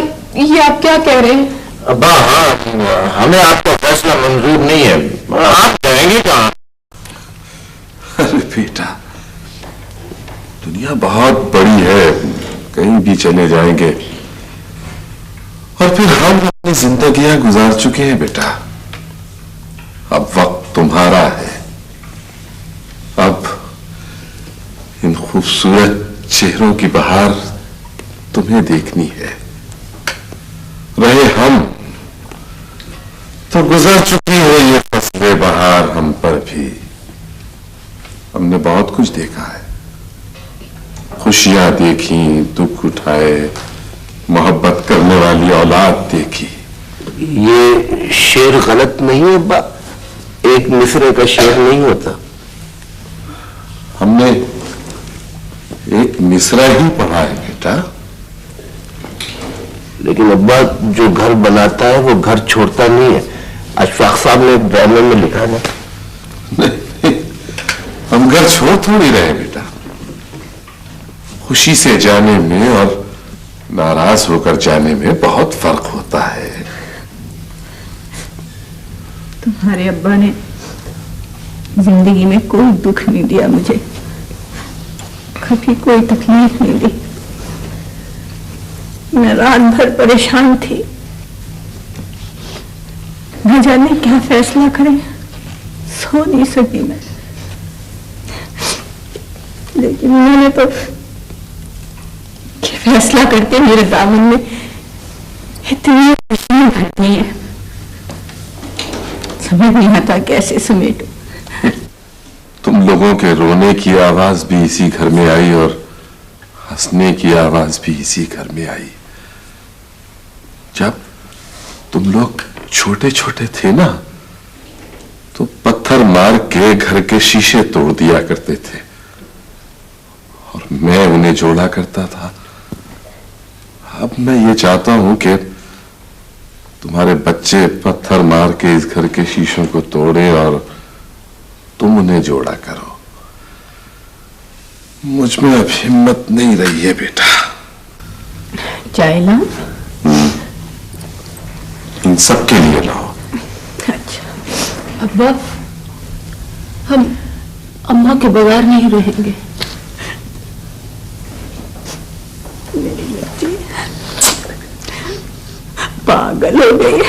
ये आप क्या कह रहे हैं? अब्बा हाँ, हमें आपका फैसला मंजूर नहीं है। आप जाएंगे कहाँ? अरे बेटा, दुनिया बहुत बड़ी है, कहीं भी चले जाएंगे। और फिर हम अपनी जिंदगियां गुजार चुके हैं बेटा। अब वक्त तुम्हारा है। अब इन खूबसूरत चेहरों की बहार तुम्हें देखनी है। रहे हम तो गुजर चुकी है ये फसले बहार हम पर भी। हमने बहुत कुछ देखा है, खुशियां देखी, दुख उठाए, मोहब्बत करने वाली औलाद देखी। ये शेर गलत नहीं है अब्बा, एक मिसरे का शेर नहीं होता। हमने एक मिसरा ही पढ़ा है बेटा। लेकिन अब्बा, जो घर बनाता है वो घर छोड़ता नहीं है। अशफाक साहब ने एक ड्रामे में लिखा ना। नहीं, हम घर छोड़ थोड़ी रहे बेटा। खुशी से जाने में और नाराज होकर जाने में बहुत फर्क होता है। तुम्हारे अब्बा ने जिंदगी में कोई दुख नहीं दिया मुझे, कभी कोई तकलीफ नहीं दी। मैं रात भर परेशान थी, न जाने क्या फैसला करें, सो नहीं सकी मैं। लेकिन मैंने तो फैसला करके मेरे दामन में इतनी खुशियां भरती हैं, समझ नहीं आता कैसे समेटूं। तुम लोगों के रोने की आवाज भी इसी घर में आई और हंसने की आवाज भी इसी घर में आई। जब तुम लोग छोटे छोटे थे ना, तो पत्थर मार के घर के शीशे तोड़ दिया करते थे और मैं उन्हें जोड़ा करता था। अब मैं ये चाहता हूं कि तुम्हारे बच्चे पत्थर मार के इस घर के शीशों को तोड़े और तुम उन्हें जोड़ा करो। मुझ में अब हिम्मत नहीं रही है बेटा। जायला, इन सबके लिए लाओ। अच्छा अब्बा, हम अम्मा के बगैर नहीं रहेंगे। मेरी बच्ची पागल हो गई।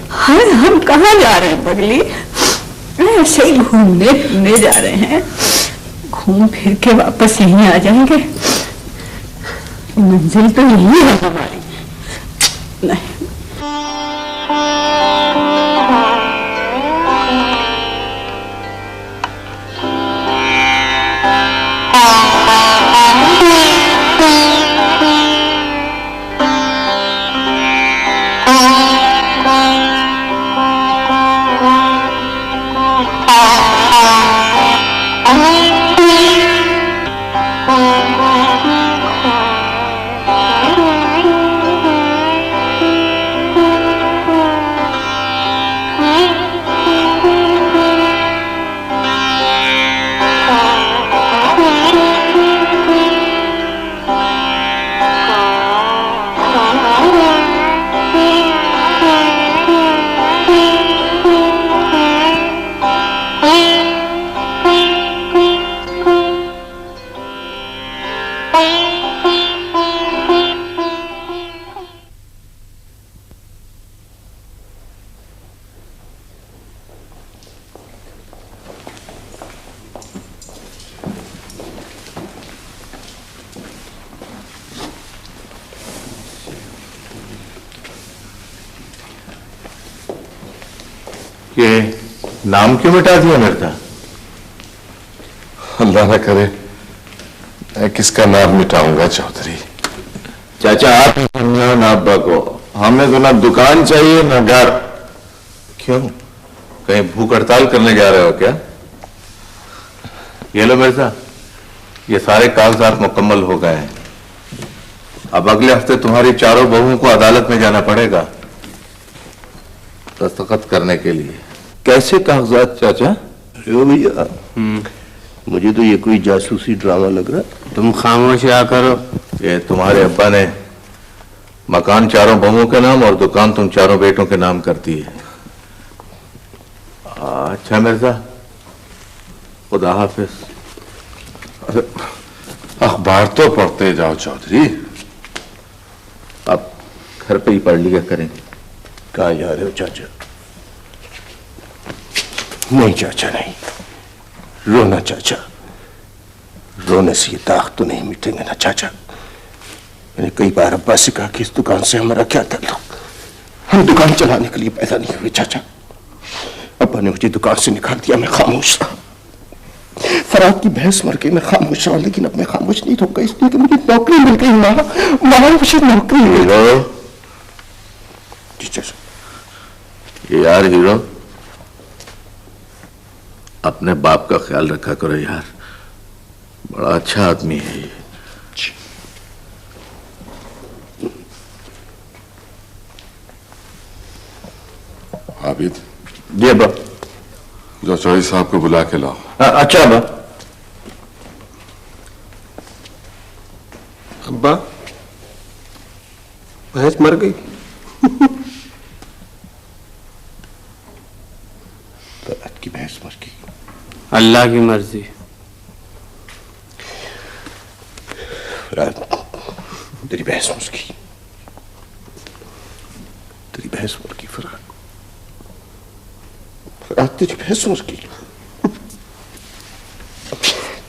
हाँ, हम कहाँ जा रहे हैं पगली? ऐसे ही घूमने फिरने जा रहे हैं, घूम फिर के वापस यहीं आ जाएंगे। मंजिल तो यही है हमारी। नहीं, ये नाम क्यों मिटा दिया मिर्जा? अल्लाह न करे, मैं किसका नाम मिटाऊंगा चौधरी। चाचा आप ही समझाओ ना अब्बा को, हमें तो ना दुकान चाहिए ना घर। क्यों, कहीं भूख हड़ताल करने जा रहे हो क्या? ये लो मिर्जा, ये सारे कागजात मुकम्मल हो गए हैं। अब अगले हफ्ते तुम्हारी चारों बहुओं को अदालत में जाना पड़ेगा दस्तखत करने के लिए। कैसे कागजात चाचा? भैया मुझे तो ये कोई जासूसी ड्रामा लग रहा है। तुम खामोश रहा करो। ये तुम्हारे अब्बा ने मकान चारों बहुओं के नाम और दुकान तुम चारों बेटों के नाम कर दी है। अच्छा मिर्जा, खुदा हाफिज। अरे अखबार तो पढ़ते जाओ चौधरी। अब घर पे ही पढ़ लिया करेंगे। कहाँ जा रहे हो चाचा? नहीं चाचा नहीं, रोना चाचा, रोने से ये दाग तो नहीं मिटेंगे ना चाचा। मैंने कई बार अब्बा से कहा कि इस दुकान से हमारा क्या ताल्लुक, हम दुकान चलाने के लिए पैदा नहीं हुए चाचा। अब्बा ने मुझे दुकान से निकाल दिया, मैं खामोश था। फराद की भैंस मर गई, मैं खामोश रहा, लेकिन अब मैं खामोश नहीं रहूंगा, इसलिए कि मुझे नौकरी मिल गई। माँ मुझे नौकरी मिल गई। जी चाचा। ये यार हीरो, अपने बाप का ख्याल रखा करो यार, बड़ा अच्छा आदमी है ये। आबिद, जी अब्बा। जो चौधरी साहब को बुला के लाओ। अच्छा अब्बा। अब्बा, भैंस मर गई। फराद की भैंस मर गई। अल्लाह की मर्जी। फराद, तेरी भैंस मर गई, तेरी भैंस मर गई फराद। फराद तेरी भैंस मर गई,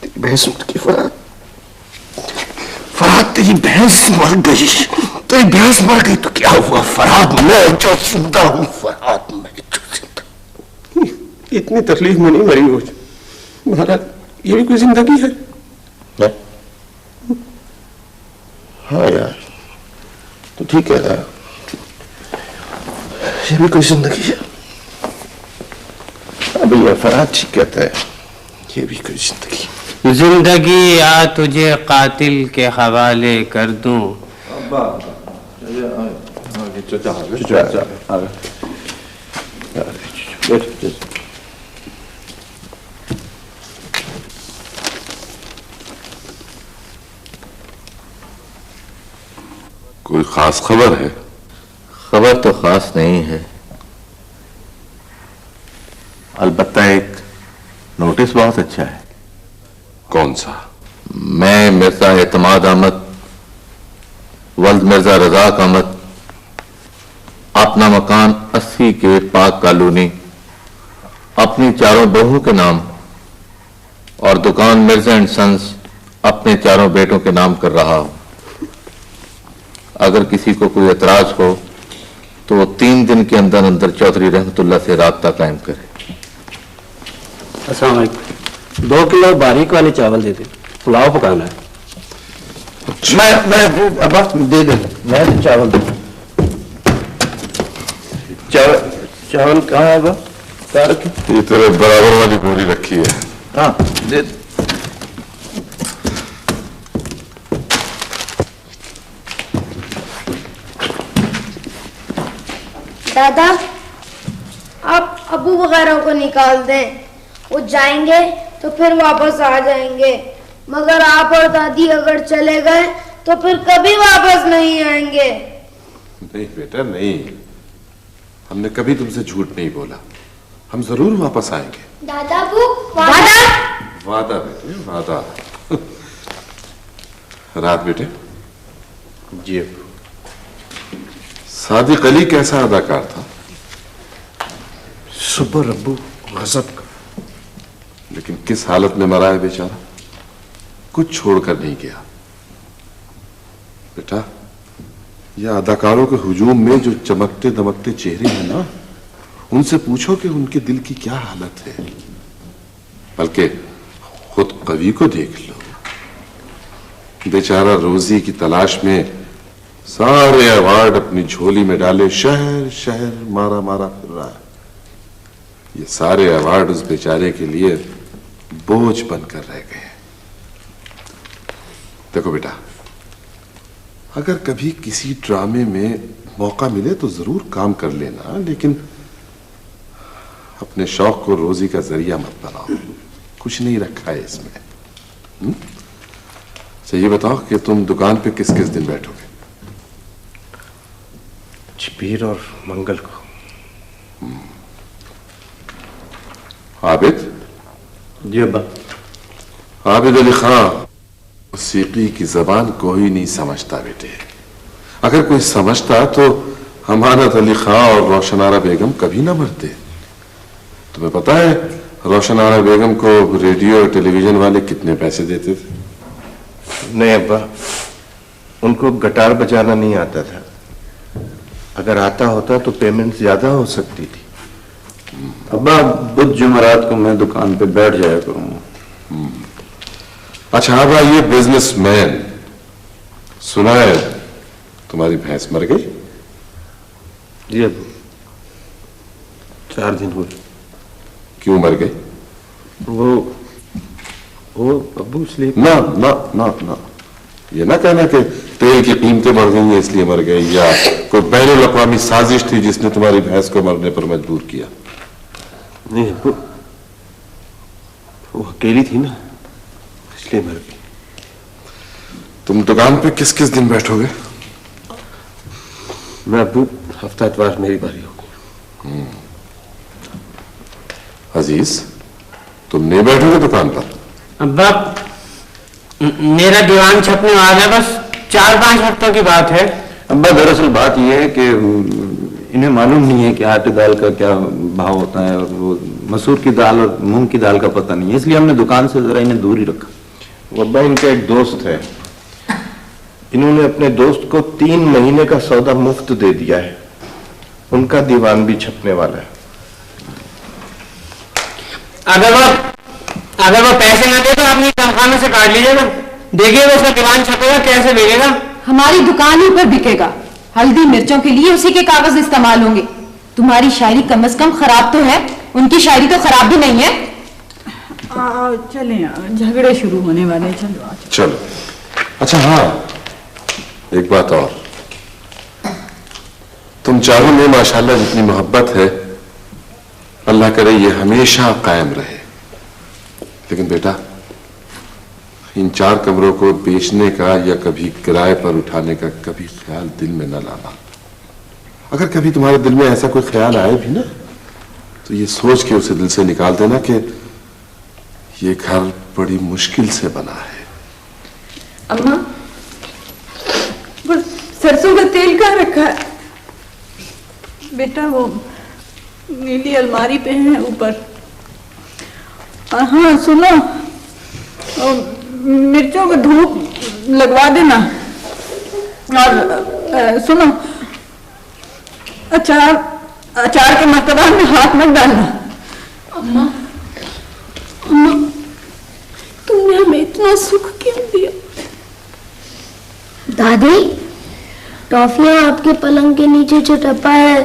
तेरी भैंस मर गई फराद। फराद तेरी भैंस मर गई, तेरी भैंस मर गई तो क्या हुआ फराद? मैं जो जिंदा हूं फराद, मैं जो जिंदा। इतनी तकलीफ में नहीं मरी वो महाराज, ये भी कोई जिंदगी है? हाँ यार, तो ठीक है यार, ये भी कोई जिंदगी है। अभी ये फराद ठीक कहता है, ये भी कोई जिंदगी। जिंदगी या तुझे कातिल के हवाले कर दूं। कोई खास खबर है? खबर तो खास नहीं है, अलबत्ता एक नोटिस बहुत अच्छा है। कौन सा? मैं मिर्जा एतमाद अहमद, वल्द मिर्जा रजाक अहमद, अपना मकान 80 के पाक कॉलोनी अपनी चारों बहुओं के नाम और दुकान मिर्जा एंड सन्स अपने चारों बेटों के नाम कर रहा हूं। अगर किसी को कोई एतराज हो तो वो 3 दिन के अंदर अंदर चौधरी रहमतुल्लाह से राब्ता कायम करे। अस्सलाम वालेकुम। 2 किलो बारीक वाले चावल दे दे, पुलाव पकाना है। मैं अब्बा दे दे, मैं तो चावल दे। चावल कहाँ है अब्बा? ये तेरे बराबर वाली बोरी रखी है। हाँ दे। दादा, आप अबू वगैरह को निकाल दें, वो जाएंगे तो फिर वापस आ जाएंगे, मगर आप और दादी अगर चले गए तो फिर कभी वापस नहीं आएंगे। नहीं बेटा नहीं, हमने कभी तुमसे झूठ नहीं बोला, हम जरूर वापस आएंगे। दादा वादा? वादा बेटे वादा। रात बेटे। जी। सादिक अली कैसा अदाकार था? सुपर रब्बू गजब का। लेकिन किस हालत में मरा है बेचारा, कुछ छोड़कर नहीं गया। बेटा यह अदाकारों के हुजूम में जो चमकते दमकते चेहरे हैं ना, उनसे पूछो कि उनके दिल की क्या हालत है। बल्कि खुद कवि को देख लो, बेचारा रोजी की तलाश में सारे अवार्ड अपनी झोली में डाले शहर शहर मारा मारा फिर रहा है। ये सारे अवार्ड उस बेचारे के लिए बोझ बनकर रह गए। देखो बेटा, अगर कभी किसी ड्रामे में मौका मिले तो जरूर काम कर लेना, लेकिन अपने शौक को रोजी का जरिया मत बनाओ, कुछ नहीं रखा है इसमें। अच्छा ये बताओ कि तुम दुकान पे किस किस दिन बैठोगे? पीर और मंगल को। आबिद? जी अब्बा। आबिद अली खां, मौसीकी की जबान कोई नहीं समझता बेटे। अगर कोई समझता तो अमानत अली खां और रोशनारा बेगम कभी ना मरते। तुम्हें पता है रोशनारा बेगम को रेडियो और टेलीविजन वाले कितने पैसे देते थे? नहीं अब्बा, उनको गिटार बजाना नहीं आता था। अगर आता होता तो पेमेंट ज्यादा हो सकती थी। अब्बा बुध जुमेरात को मैं दुकान पे बैठ जाया करूंगा। अच्छा अब ये बिजनेसमैन, सुना है तुम्हारी भैंस मर गई? जी अब्बा, 4 दिन हुए। क्यों मर गई? वो अब्बू इसलिए। ना ना ना ना, ये ना कहना कि तेल की कीमतें बढ़ गई हैं इसलिए मर गई, या कोई बैनुल अक़वामी साजिश थी जिसने तुम्हारी भैंस को मरने पर मजबूर किया। नहीं अब्बू, वो अकेली थी ना, इसलिए मर गई। तुम दुकान पे किस किस दिन बैठोगे? मैं अब्बू हफ्ता इतवार मेरी बारी होगी। अजीज, तुम नहीं बैठोगे दुकान पर? अब्बा मेरा दीवान छपने वाला है, बस 4-5 हफ्तों की बात है। अब्बा दरअसल बात यह है कि इन्हें मालूम नहीं है कि आटे दाल का क्या भाव होता है, और वो मसूर की दाल और मूंग की दाल का पता नहीं है, इसलिए हमने दुकान से जरा इन्हें दूर ही रखा। वो अब्बा इनका एक दोस्त है, इन्होंने अपने दोस्त को 3 महीने का सौदा मुफ्त दे दिया है। उनका दीवान भी छपने वाला है। अगर वो पैसे ना दे तो अपनी तनख्वाह से काट लीजिएगा। देखिए उसका दीवान छपेगा कैसे बिकेगा। हमारी दुकान ही पर बिकेगा। हल्दी मिर्चों के लिए उसी के कागज इस्तेमाल होंगे। तुम्हारी शायरी कम से कम खराब तो है, उनकी शायरी तो खराब भी नहीं है। चलें, झगड़े शुरू होने वाले, चलो चलो। अच्छा हाँ, एक बात और, तुम चारों में माशाल्लाह जितनी मोहब्बत है, अल्लाह करे ये हमेशा कायम रहे। लेकिन बेटा, इन 4 कमरों को बेचने का या कभी किराए पर उठाने का कभी ख्याल दिल में न लाना। अगर कभी तुम्हारे दिल में ऐसा कोई ख्याल आए भी ना, तो ये सोच के उसे दिल से निकाल देना कि ये घर बड़ी मुश्किल से बना है। अम्मा, वो सरसों का तेल कहाँ रखा है? बेटा वो नीली अलमारी पे है ऊपर। और हाँ सुनो, मिर्चों को धूप लगवा देना। और सुनो, अचार के मर्तबा में हाथ मत डालना। अम्मा, अम्मा, तुमने हमें इतना सुख क्यों दिया? दादी, टॉफियां आपके पलंग के नीचे जो डब्बा है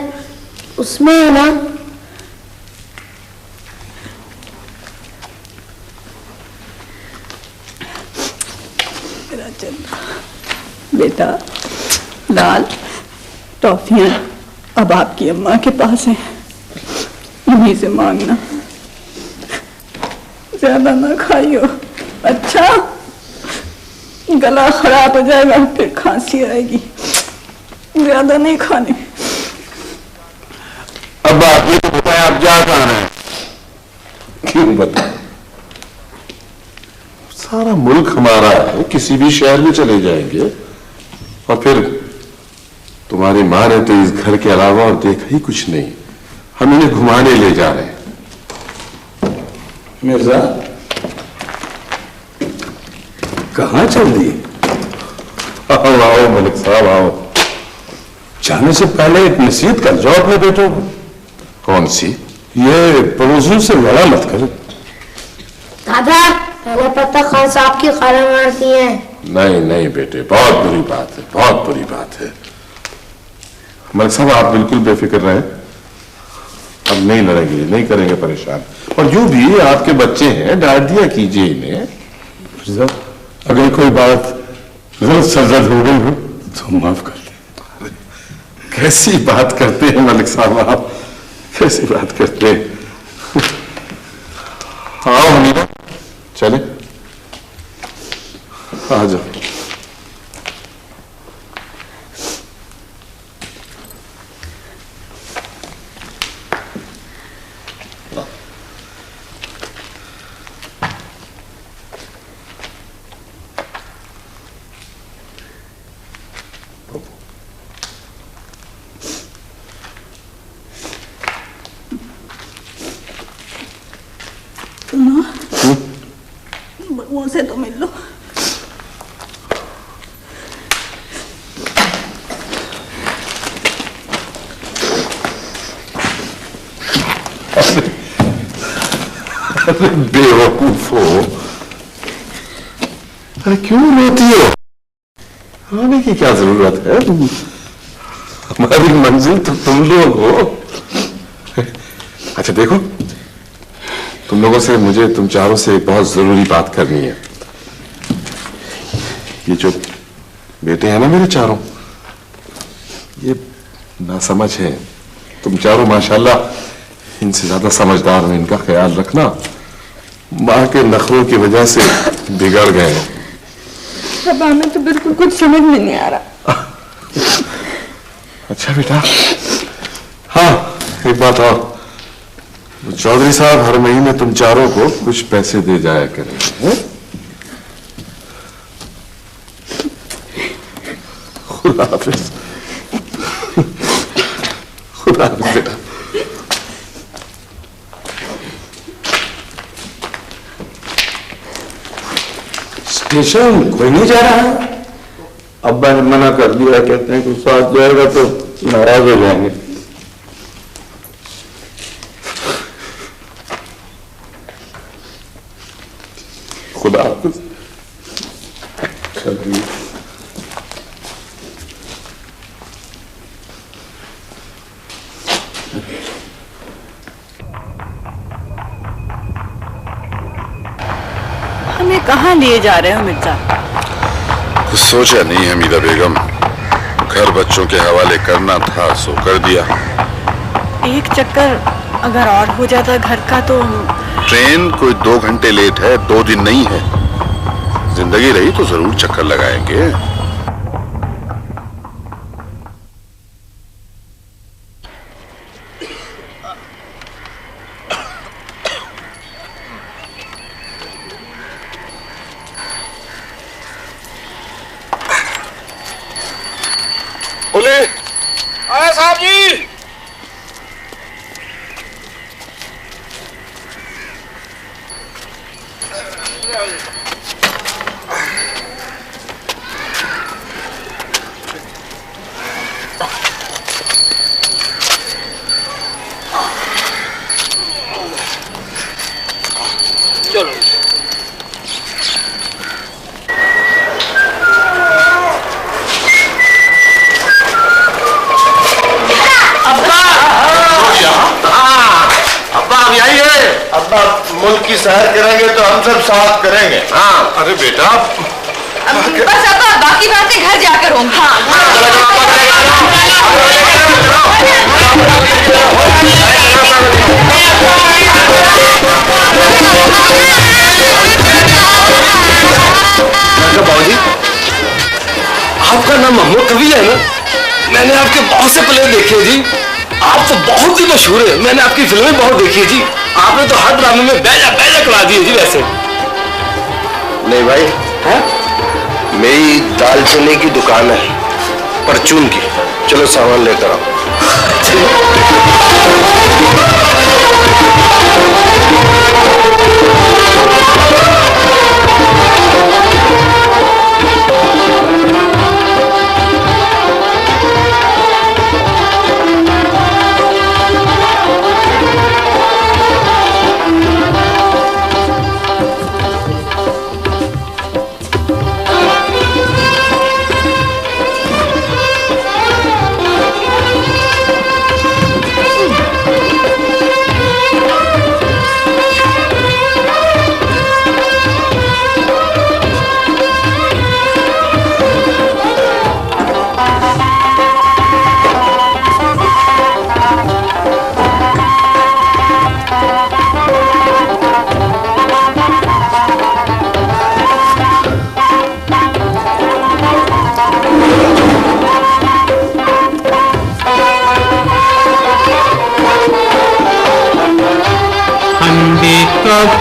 उसमें है ना? बेटा लाल, टॉफियां अब आपकी अम्मा के पास है, इन्हीं से मांगना। ज्यादा ना खाइयो, अच्छा? गला खराब हो जाएगा, फिर खांसी आएगी। ज्यादा नहीं खाने। अब आप ये तो बताएं, आप जा कहाँ रहे हैं? क्यों बताएं? सारा मुल्क हमारा है, किसी भी शहर में चले जाएंगे। और फिर तुम्हारी माँ ने तो इस घर के अलावा और देखा ही कुछ नहीं। हम इन्हें घुमाने ले जा रहे हैं। मिर्जा, कहाँ चल दिए? आओ आओ मलिक साहब आओ। जाने से पहले एक नसीहत कर जाओ अपने बेटों को। कौन सी? ये पड़ोसियों से लड़ा मत करो। दादा, पहले पता खान साहब की खाना मारती है। नहीं नहीं बेटे, बहुत बुरी बात है, बहुत बुरी बात है। मलिक साहब आप बिल्कुल बेफिक्र रहें, अब नहीं लड़ेंगे, नहीं करेंगे परेशान। और यूं भी आपके बच्चे हैं, डांट दिया कीजिए इन्हें। अगर कोई बात गलत सजद हो गई हो तो माफ कर दे। कैसी बात करते हैं मलिक साहब आप, कैसी बात करते हैं। हाँ हमीदा, चले आ जाओ। बड़ुओं से तो मिल लो। अरे बेवकूफ हो, अरे क्यों रोती हो? रोने की क्या जरूरत है? हमारी मंजिल तो तुम लोग हो। अच्छा देखो, तुम लोगों से मुझे, तुम चारों से एक बहुत जरूरी बात करनी है। ये जो बेटे हैं ना मेरे चारों, ये नासमझ है। तुम चारों माशाल्लाह इनसे ज्यादा समझदार हो, इनका ख्याल रखना। माँ के नखरों की वजह से बिगड़ गए हो। अब हमें तो बिल्कुल कुछ समझ में नहीं आ रहा। अच्छा बेटा, हाँ एक बात और, चौधरी साहब हर महीने तुम चारों को कुछ पैसे दे जाया करेंगे। खुदा हाफिज, खुदा हाफिज बेटा। स्टेशन कोई नहीं जा रहा है? अब्बा ने मना कर दिया, कहते हैं कि साथ जाएगा तो नाराज हो जाएंगे। खुदा हाफिज। चलिए हमें कहाँ लिए जा रहे हो मिर्जा? कुछ सोचा नहीं हमीदा बेगम, घर बच्चों के हवाले करना था सो कर दिया। एक चक्कर अगर और हो जाता घर का तो। ट्रेन कोई 2 घंटे लेट है, 2 दिन नहीं है। जिंदगी रही तो जरूर चक्कर लगाएंगे। बोले आया साहब जी। चलो अब्बा मुल्क की सैर करेंगे तो हम सब साथ करेंगे। हाँ अरे बेटा बस अब्बा बाकी बातें घर जाकर होंगी। बाबूजी आपका नाम मोहम्मद कवि है ना? मैंने आपके बहुत से प्ले देखे जी। आप तो बहुत ही मशहूर है। मैंने आपकी फिल्में बहुत देखी है जी। आपने तो हर ड्रामे में बैजा बैजा करा दी है जी। वैसे नहीं भाई है? मेरी दाल चने की दुकान है, परचून की। चलो सामान लेकर आओ।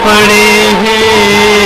पड़े हैं